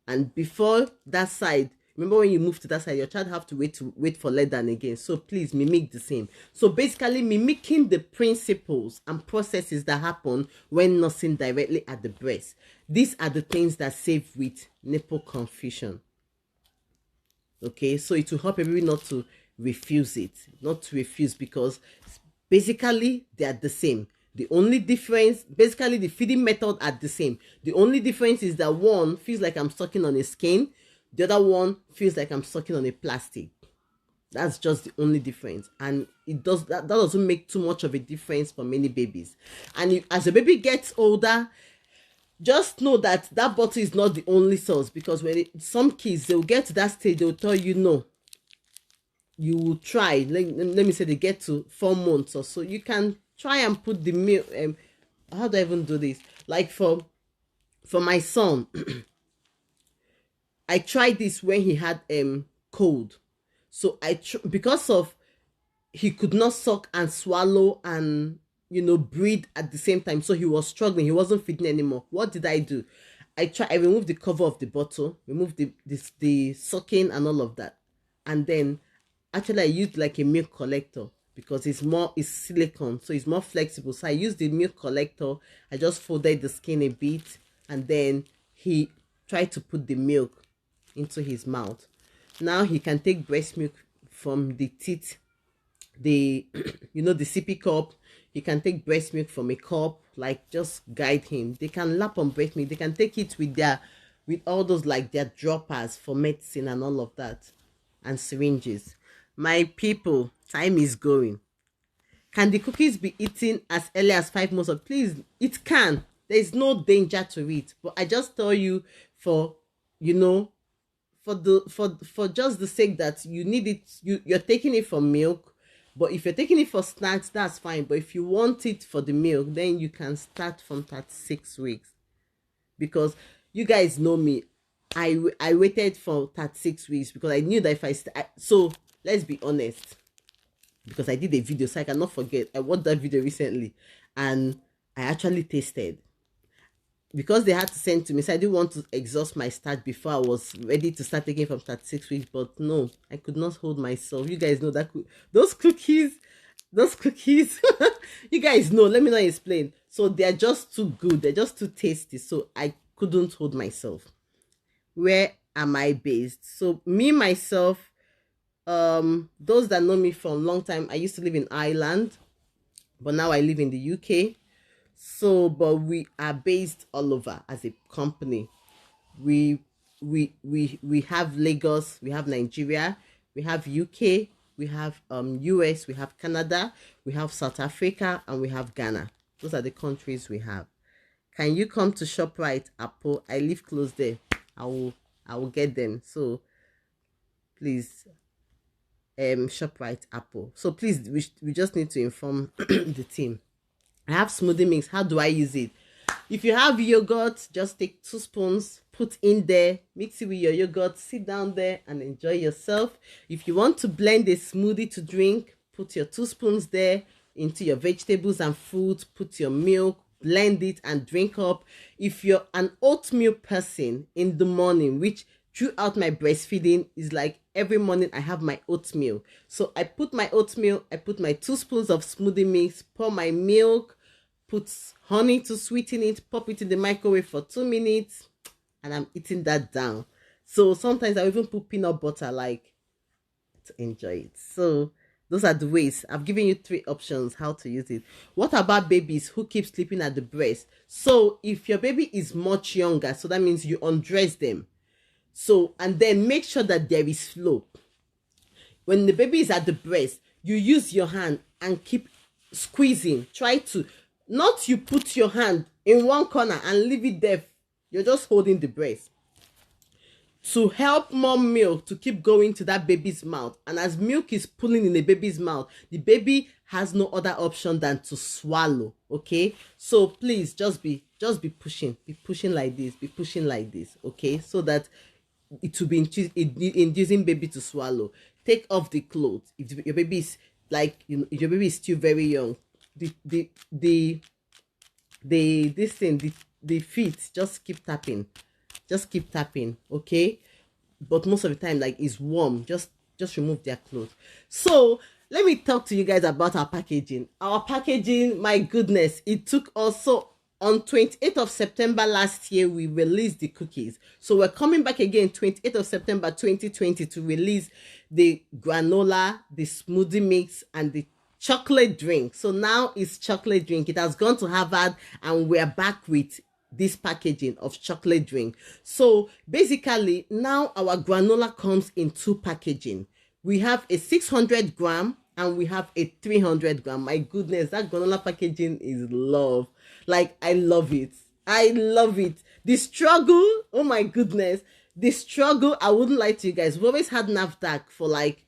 And before that side, remember when you move to that side, your child have to wait for let down again. So please mimic the same. So basically mimicking the principles and processes that happen when nursing directly at the breast. These are the things that save with nipple confusion. Okay, so it will help everybody not to refuse it, not to refuse, because basically they are the same. The only difference, basically the feeding method are the same. The only difference is that one feels like I'm sucking on a skin, the other one feels like I'm sucking on a plastic. That's just the only difference, and that doesn't make too much of a difference for many babies. And as a baby gets older, just know that that bottle is not the only source, because some kids, they'll get to that stage, they'll tell you no, you will try, let me say they get to 4 months or so, you can try and put the milk. How do I even do this? Like for my son, I tried this when he had cold. So because of he could not suck and swallow and breathe at the same time, so he was struggling, he wasn't feeding anymore. What did I do? I removed the cover of the bottle, removed the sucking and all of that, and then actually I used like a milk collector, because it's silicone, so it's more flexible. So I used the milk collector, I just folded the skin a bit, and then he tried to put the milk into his mouth. Now he can take breast milk from the teat, the the sippy cup. He can take breast milk from a cup, like just guide him. They can lap on breast milk, they can take it with all those, like their droppers for medicine and all of that, and syringes. My people, time is going. Can the cookies be eaten as early as 5 months old? Please, it can. There is no danger to it, but I just tell you for for just the sake that you need it, you're taking it for milk. But if you're taking it for snacks, that's fine. But if you want it for the milk, then you can start from 36 weeks. Because you guys know me, I waited for 36 weeks because I knew that if so let's be honest, because I did a video, so I cannot forget. I watched that video recently, and I actually tasted, because they had to send to me, so I didn't want to exhaust my start before I was ready to start taking from 36 weeks. But no, I could not hold myself. You guys know that those cookies you guys know, let me not explain. So they're just too good, they're just too tasty, so I couldn't hold myself. Where am I based? So me myself, those that know me for a long time, I used to live in Ireland, but now I live in the UK. So, but we are based all over as a company. We have Lagos, we have Nigeria, we have UK, we have US, we have Canada, we have South Africa, and we have Ghana. Those are the countries we have. Can you come to ShopRite Apple? I live close there. I will get them. So please, ShopRite Apple. So please, we just need to inform the team. I have smoothie mix. How do I use it? If you have yogurt, just take 2 spoons, put in there, mix it with your yogurt, sit down there and enjoy yourself. If you want to blend a smoothie to drink, put your 2 spoons there into your vegetables and fruit, put your milk, blend it and drink up. If you're an oatmeal person in the morning, which throughout my breastfeeding is like every morning I have my oatmeal. So I put my oatmeal, I put my 2 spoons of smoothie mix, pour my milk, put honey to sweeten it, pop it in the microwave for 2 minutes, and I'm eating that down. So sometimes I even put peanut butter, like, to enjoy it. So those are the ways. I've given you 3 options how to use it. What about babies who keep sleeping at the breast? So if your baby is much younger, so that means you undress them. So, and then make sure that there is flow. When the baby is at the breast, you use your hand and keep squeezing. Try to, not you put your hand in one corner and leave it there. You're just holding the breast to help more milk to keep going to that baby's mouth. And as milk is pulling in the baby's mouth, the baby has no other option than to swallow. Okay, so please just be pushing, like this, be pushing like this. Okay, so that it will be inducing baby to swallow. Take off the clothes if your baby is like, if your baby is still very young. The feet, just keep tapping, okay? But most of the time, like, it's warm, just remove their clothes. So let me talk to you guys about our packaging. My goodness, it took us, so on 28th of September last year, we released the cookies. So we're coming back again 28th of September 2020 to release the granola, the smoothie mix, and the chocolate drink. So now it's chocolate drink. It has gone to Harvard, and we're back with this packaging of chocolate drink. So basically, now our granola comes in two packaging. We have a 600 gram and we have a 300 gram. My goodness, that granola packaging is love. Like, I love it. I love it. The struggle, oh my goodness. The struggle, I wouldn't lie to you guys. We've always had NAFDAC for like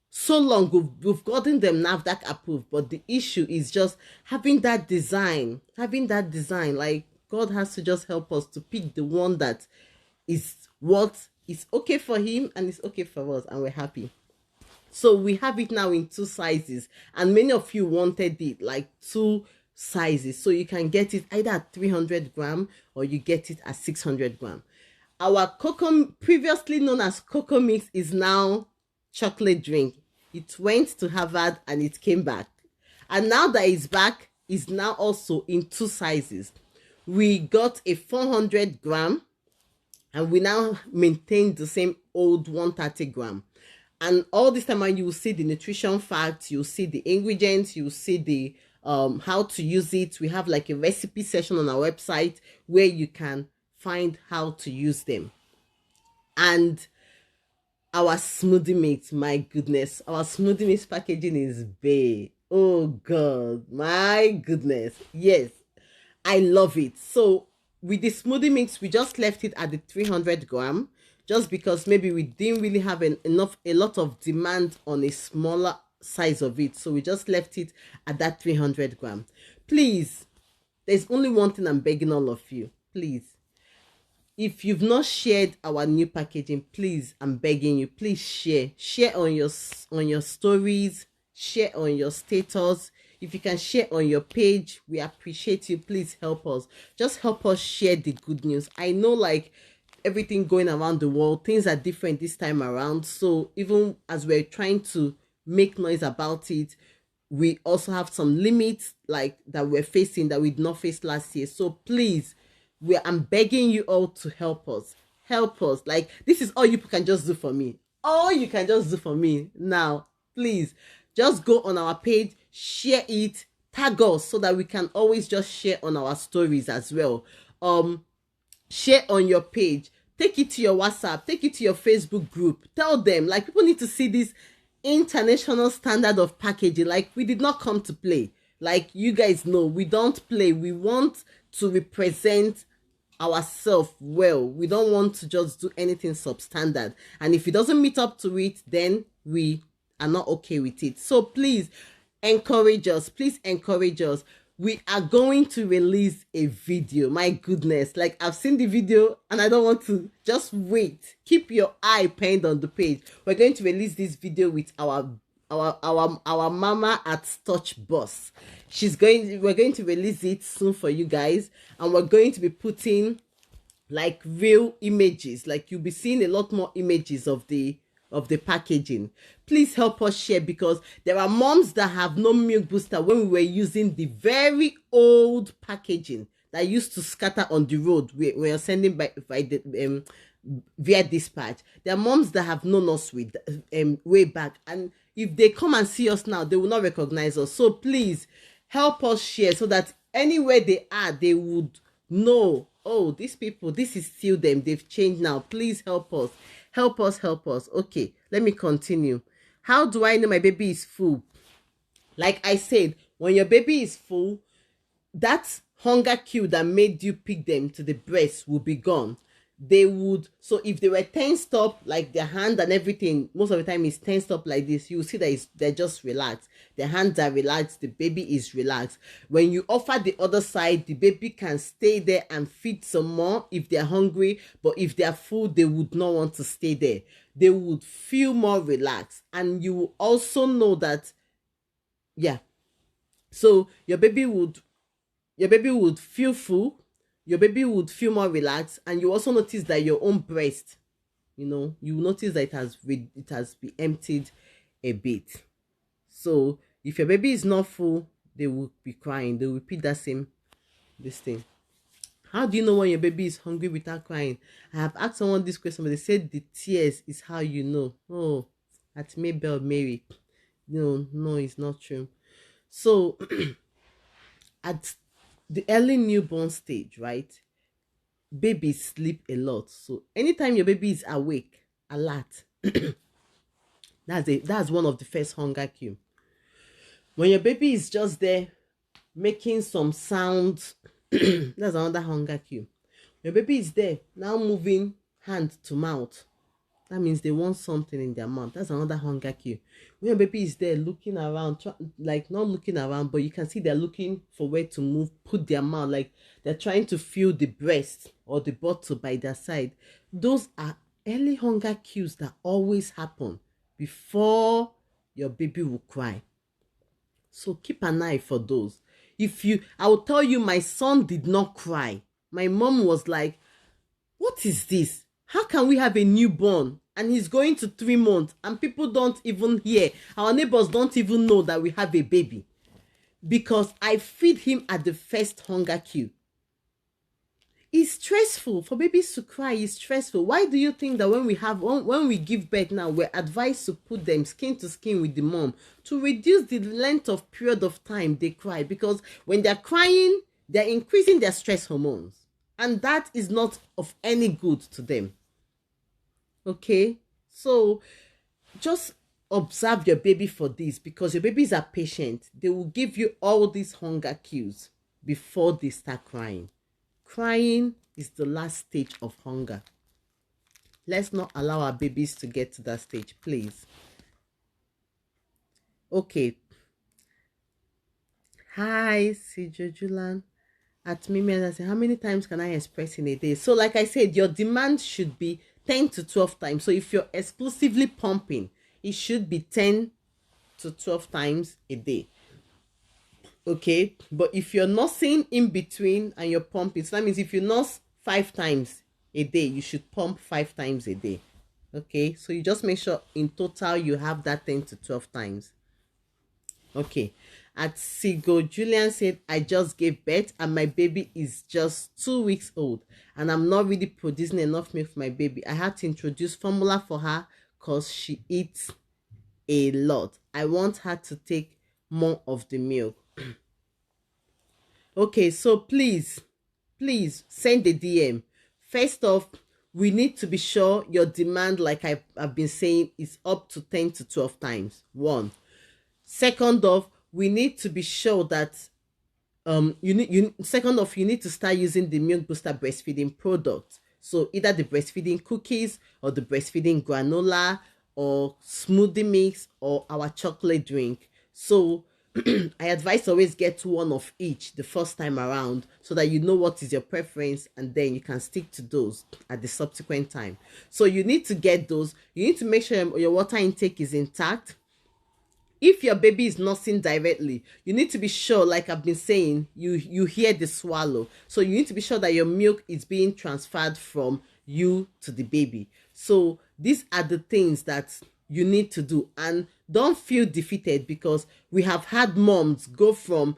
so long. We've gotten them NAFDAC approved. But the issue is just having that design. Like, God has to just help us to pick the one that is what is okay for him and it's okay for us. And we're happy. So we have it now in two sizes. And many of you wanted it like two sizes, so you can get it either at 300 gram or you get it at 600 gram. Our cocoa, previously known as cocoa mix, is now chocolate drink. It went to Harvard and it came back, and now that it's back, is now also in two sizes. We got a 400 gram and we now maintain the same old 130 gram. And all this time you will see the nutrition facts, you'll see the ingredients, you'll see the how to use it. We have like a recipe section on our website where you can find how to use them. And our smoothie mix, my goodness, our smoothie mix packaging is bae. Oh God, my goodness. Yes, I love it. So with the smoothie mix, we just left it at the 300 gram just because maybe we didn't really have a lot of demand on a smaller size of it, so we just left it at that 300 gram. Please, there's only one thing I'm begging all of you. Please, if you've not shared our new packaging, please, I'm begging you, please share on your stories, share on your status. If you can share on your page, we appreciate you. Please help us, just help us share the good news. I know, like, everything going around the world, things are different this time around. So even as we're trying to make noise about it, we also have some limits like that we're facing that we did not face last year. So please, I'm begging you all to help us. Like, this is all you can just do for me. All you can just do for me now. Please just go on our page, share it, tag us so that we can always just share on our stories as well. Share on your page, take it to your WhatsApp, take it to your Facebook group. Tell them, like, people need to see this international standard of packaging. Like, we did not come to play. Like, you guys know, we don't play. We want to represent ourselves well. We don't want to just do anything substandard. And if it doesn't meet up to it, then we are not okay with it. So please encourage us. Please encourage us. We are going to release a video. My goodness, like, I've seen the video and I don't want to. Just wait. Keep your eye pinned on the page. We're going to release this video with our mama at Touch Boss. We're going to release it soon for you guys, and we're going to be putting like real images. Like, you'll be seeing a lot more images of the packaging. Please help us share, because there are moms that have no milk booster when we were using the very old packaging that used to scatter on the road. We are sending via dispatch. There are moms that have known us with way back, and if they come and see us now, they will not recognize us. So please help us share so that anywhere they are, they would know, oh, these people, this is still them. They've changed now. Please help us. Help us. Okay, let me continue. How do I know my baby is full? Like I said, when your baby is full, that hunger cue that made you pick them to the breast will be gone. They would, so if they were tensed up, like their hand and everything, most of the time is tensed up like this, you will see that they're just relaxed. Their hands are relaxed, the baby is relaxed. When you offer the other side, the baby can stay there and feed some more if they're hungry, but if they're full, they would not want to stay there. They would feel more relaxed. And you will also know that, yeah, so your baby would feel full. Your baby would feel more relaxed, and you also notice that your own breast, you notice that it has been emptied a bit. So if your baby is not full, they will be crying. They will repeat that same thing. How do you know when your baby is hungry without crying? I have asked someone this question, but they said the tears is how you know. Oh, at Mabel Mary. No, no, it's not true. So at the early newborn stage, right? Babies sleep a lot. So anytime your baby is awake, alert, that's one of the first hunger cue. When your baby is just there making some sounds, that's another hunger cue. Your baby is there now moving hand to mouth. That means they want something in their mouth. That's another hunger cue. When your baby is there looking around, like not looking around, but you can see they're looking for where to move, put their mouth, like they're trying to feel the breast or the bottle by their side. Those are early hunger cues that always happen before your baby will cry. So keep an eye for those. I will tell you, my son did not cry. My mom was like, what is this? How can we have a newborn and he's going to 3 months and people don't even hear? Our neighbors don't even know that we have a baby. Because I feed him at the first hunger cue. It's stressful for babies to cry. It's stressful. Why do you think that when we give birth now, we're advised to put them skin to skin with the mom to reduce the length of period of time they cry? Because when they're crying, they're increasing their stress hormones, and that is not of any good to them. Okay, so just observe your baby for this, because your babies are patient. They will give you all these hunger cues before they start crying. Crying is the last stage of hunger. Let's not allow our babies to get to that stage, please. Okay. Hi, Sijo Julan. At Mimi, and I say, how many times can I express in a day? So like I said, your demand should be 10 to 12 times. So if you're exclusively pumping, it should be 10 to 12 times a day. Okay, but if you're nursing in between and you're pumping, so that means if you nurse 5 times a day, you should pump 5 times a day. Okay, so you just make sure in total you have that 10 to 12 times. Okay, at Sigo, Julian said, I just gave birth and my baby is just 2 weeks old and I'm not really producing enough milk for my baby. I had to introduce formula for her because she eats a lot. I want her to take more of the milk. Okay, so please send a DM. First off, we need to be sure your demand, like I've been saying, is up to 10 to 12 times. 1. Second off, we need to be sure that you need to start using the Milk Booster breastfeeding product. So either the breastfeeding cookies or the breastfeeding granola or smoothie mix or our chocolate drink. So I advise always get one of each the first time around so that you know what is your preference, and then you can stick to those at the subsequent time. So you need to get those. You need to make sure your water intake is intact. If your baby is nursing directly, you need to be sure, like I've been saying, you hear the swallow. So you need to be sure that your milk is being transferred from you to the baby. So these are the things that you need to do, and don't feel defeated, because we have had moms go from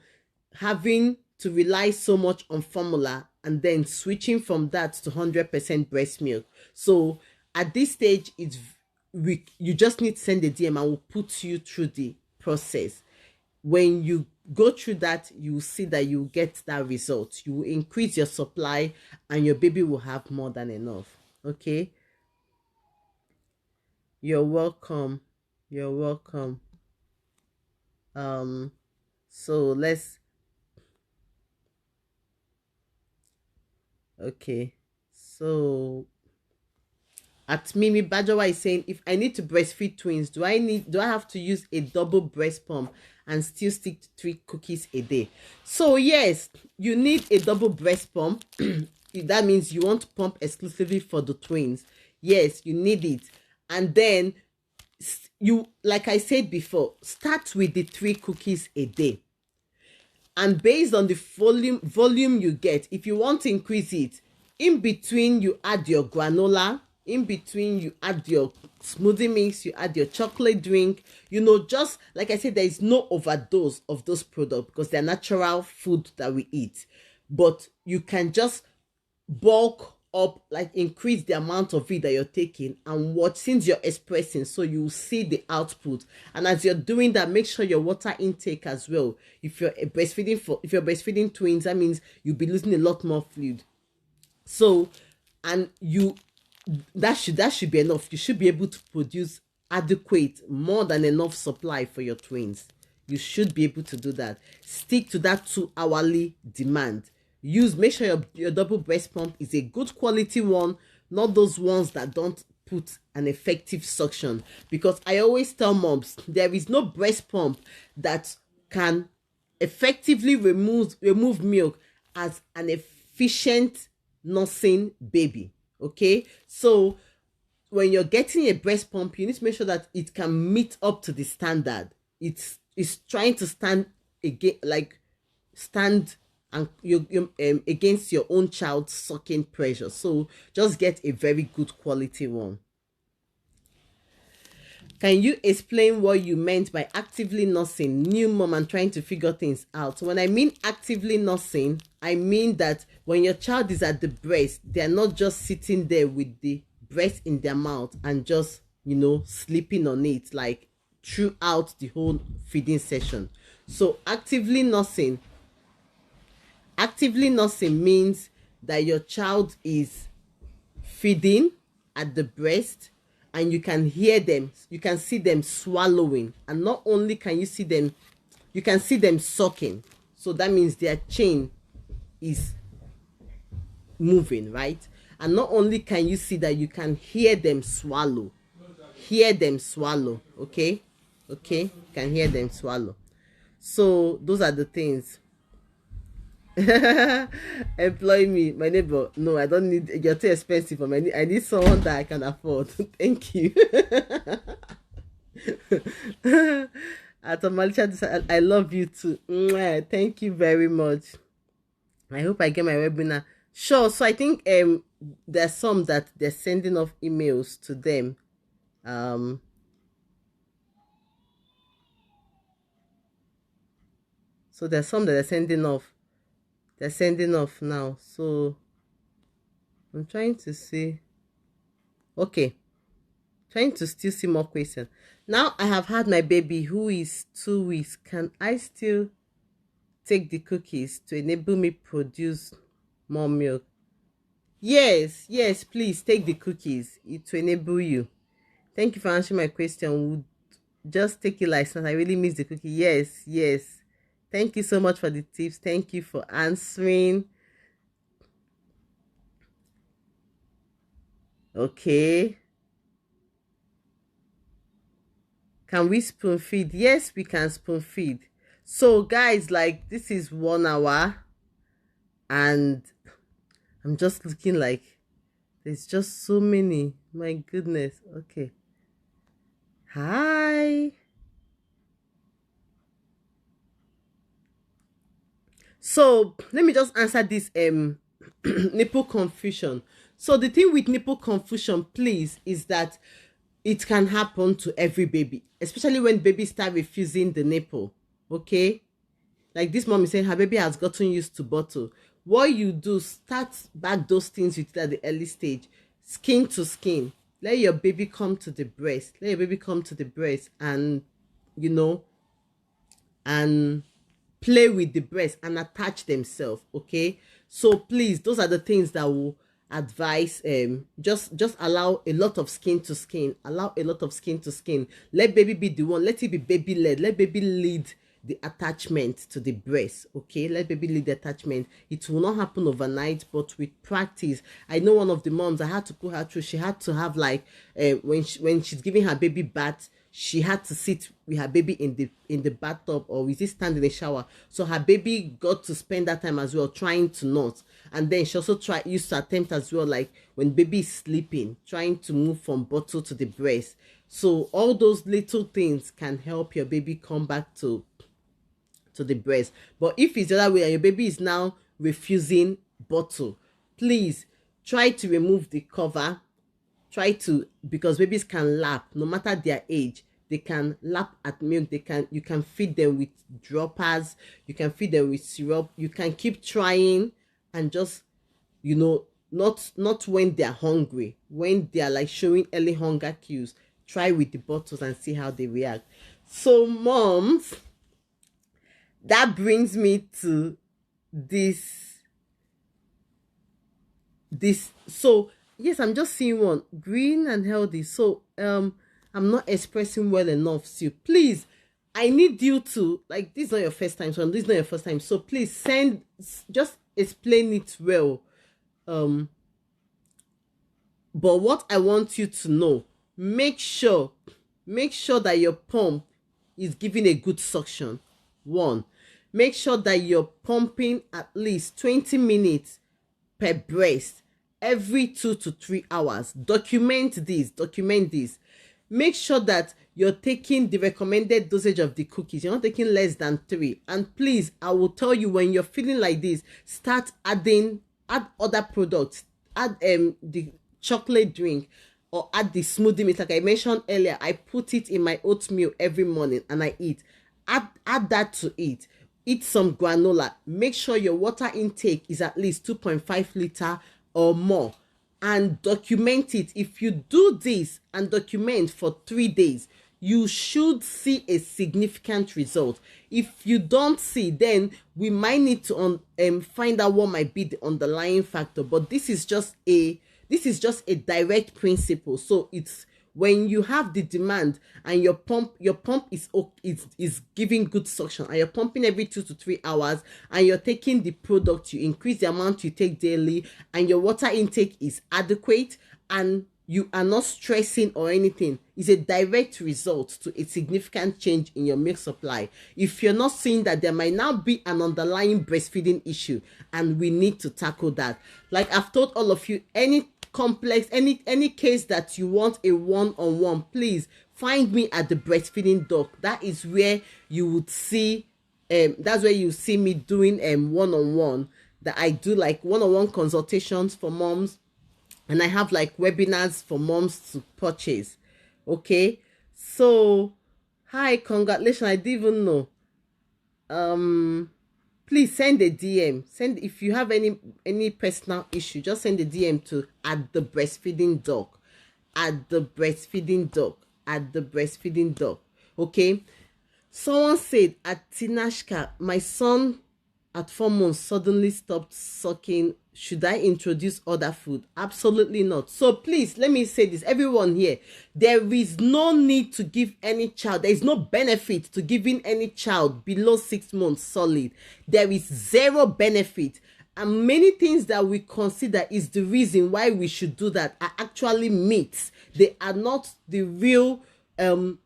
having to rely so much on formula and then switching from that to 100% breast milk. So at this stage, you just need to send a DM and we'll put you through the process. When you go through that, you will see that you get that result. You will increase your supply and your baby will have more than enough. Okay, you're welcome. So let's okay, so at Mimi Bajawa is saying, if I need to breastfeed twins, do I have to use a double breast pump and still stick to 3 cookies a day? So yes, you need a double breast pump. That means you want to pump exclusively for the twins. Yes, you need it. And then you, like I said before, start with the 3 cookies a day. And based on the volume you get, if you want to increase it, in between you add your granola, in between you add your smoothie mix, you add your chocolate drink. Just like I said, there is no overdose of those products because they're natural food that we eat. But you can just bulk up, like increase the amount of it that you're taking, and what, since you're expressing, so you see the output. And as you're doing that, make sure your water intake as well. If you're breastfeeding twins, that means you'll be losing a lot more fluid. So, and you, that should be enough. You should be able to produce adequate, more than enough supply for your twins. You should be able to do that. Stick to that 2-hourly demand. Make sure your double breast pump is a good quality one, not those ones that don't put an effective suction. Because I always tell moms, there is no breast pump that can effectively remove milk as an efficient nursing baby. Okay, so when you're getting a breast pump, you need to make sure that it can meet up to the standard. It's trying to stand and you against your own child's sucking pressure. So just get a very good quality one. Can you explain what you meant by actively nursing? New mom and trying to figure things out. When I mean actively nursing, I mean that when your child is at the breast, they're not just sitting there with the breast in their mouth and just, sleeping on it like throughout the whole feeding session. So actively nursing means that your child is feeding at the breast, and you can hear them, you can see them swallowing, and not only can you see them, you can see them sucking. So that means their chain is moving, right? And not only can you see that, you can hear them swallow. Okay, you can hear them swallow. So those are the things. Employ me, my neighbor. No, I don't need, you're too expensive for me. I need someone that I can afford. Thank you. I love you too. Thank you very much. I hope I get my webinar. Sure. So I think there's some that they're sending off emails to them. So there's some that they're sending off. They're sending off now. So I'm trying to see. Okay. Trying to still see more questions. Now I have had my baby who is 2 weeks. Can I still take the cookies to enable me produce more milk? Yes, please take the cookies. It will enable you. Thank you for answering my question. Would just take your license. I really miss the cookie. Yes. Thank you so much for the tips. Thank you for answering. Okay. Can we spoon feed? Yes, we can spoon feed. So guys, like, this is 1 hour and I'm just looking like there's just so many. My goodness. Okay. Hi. So let me just answer this nipple confusion. So the thing with nipple confusion, please, is that it can happen to every baby, especially when babies start refusing the nipple. Okay, like this mom is saying her baby has gotten used to bottle. What you do, start back those things with at the early stage, skin to skin. Let your baby come to the breast. And and play with the breast and attach themselves. Okay, so please, those are the things that will advise. Just allow a lot of skin to skin. Let baby be the one. Let it be baby led. Let baby lead the attachment to the breast. Okay, let baby lead the attachment. It will not happen overnight, but with practice. I know one of the moms, I had to put her through. She had to have like when she's giving her baby bath, she had to sit with her baby in the bathtub, or we just stand in the shower. So her baby got to spend that time as well trying to nurse. And then she also used to attempt as well, like when baby is sleeping, trying to move from bottle to the breast. So all those little things can help your baby come back to the breast. But if it's the other way and your baby is now refusing bottle, please try to remove the cover. Because babies can lap no matter their age. They can lap at milk. You can feed them with droppers, you can feed them with syrup. You can keep trying and just not when they're hungry. When they're like showing early hunger cues, try with the bottles and see how they react. So moms, that brings me to this. So yes, I'm just seeing one, green and healthy. So I'm not expressing well enough. So please, I need you to, like, this is not your first time, so this is not your first time, so please just explain it well. But what I want you to know, make sure that your pump is giving a good suction. One, make sure that you're pumping at least 20 minutes per breast every 2 to 3 hours. Document this. Make sure that you're taking the recommended dosage of the cookies. You're not taking less than 3. And please, I will tell you, when you're feeling like this, add other products. Add the chocolate drink, or add the smoothie mix. Like I mentioned earlier, I put it in my oatmeal every morning and I eat. Add that to it. Eat some granola. Make sure your water intake is at least 2.5 liter or more, and document it. If you do this and document for 3 days, you should see a significant result. If you don't see, then we might need to find out what might be the underlying factor. But this is just a direct principle. So it's when you have the demand and your pump is giving good suction, and you're pumping every 2 to 3 hours, and you're taking the product, you increase the amount you take daily, and your water intake is adequate, and you are not stressing or anything, is a direct result to a significant change in your milk supply. If you're not seeing that, there might now be an underlying breastfeeding issue, and we need to tackle that. Like I've told all of you, any case that you want a one-on-one, please find me at the breastfeeding doc. That is where you would see that's where you see me doing one-on-one. That I do like one-on-one consultations for moms, and I have like webinars for moms to purchase. Okay, so hi, congratulations. I didn't even know. Please send a DM. If you have any personal issue, just send a DM to at the breastfeeding doc. Okay. Someone said at Tinashka, my son at 4 months suddenly stopped sucking. Should I introduce other food? Absolutely not. So please, let me say this, everyone here, there is no need to give any child, there is no benefit to giving any child below 6 months solid. There is zero benefit. And many things that we consider is the reason why we should do that are actually myths. They are not the real and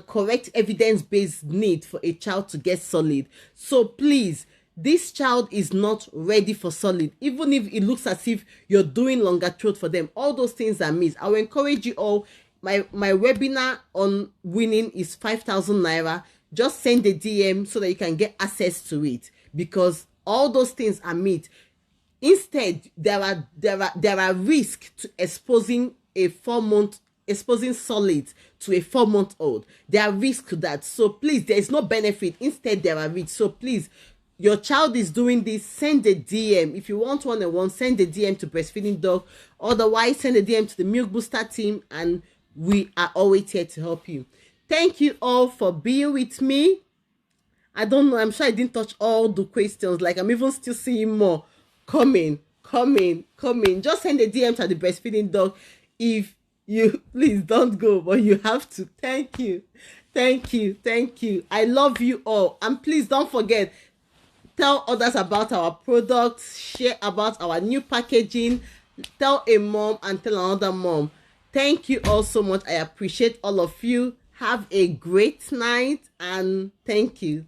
correct evidence-based need for a child to get solid. So please, this child is not ready for solid. Even if it looks as if you're doing longer throat for them, all those things are myths. I will encourage you all. My webinar on weaning is 5,000 naira. Just send a DM so that you can get access to it, because all those things are myths. Instead, there are risks to exposing solids to a 4-month-old. There are risks to that. So please, there is no benefit. Instead, there are risks. So please, your child is doing this, send a DM. If you want one-on-one, send a DM to Breastfeeding Doc. Otherwise, send a DM to the Milk Booster team, and we are always here to help you. Thank you all for being with me. I don't know, I'm sure I didn't touch all the questions. Like, I'm even still seeing more coming. Just send a DM to the Breastfeeding Doc. If you, please don't go, but you have to. Thank you. I love you all. And please don't forget, tell others about our products, share about our new packaging, tell a mom and tell another mom. Thank you all so much. I appreciate all of you. Have a great night, and thank you.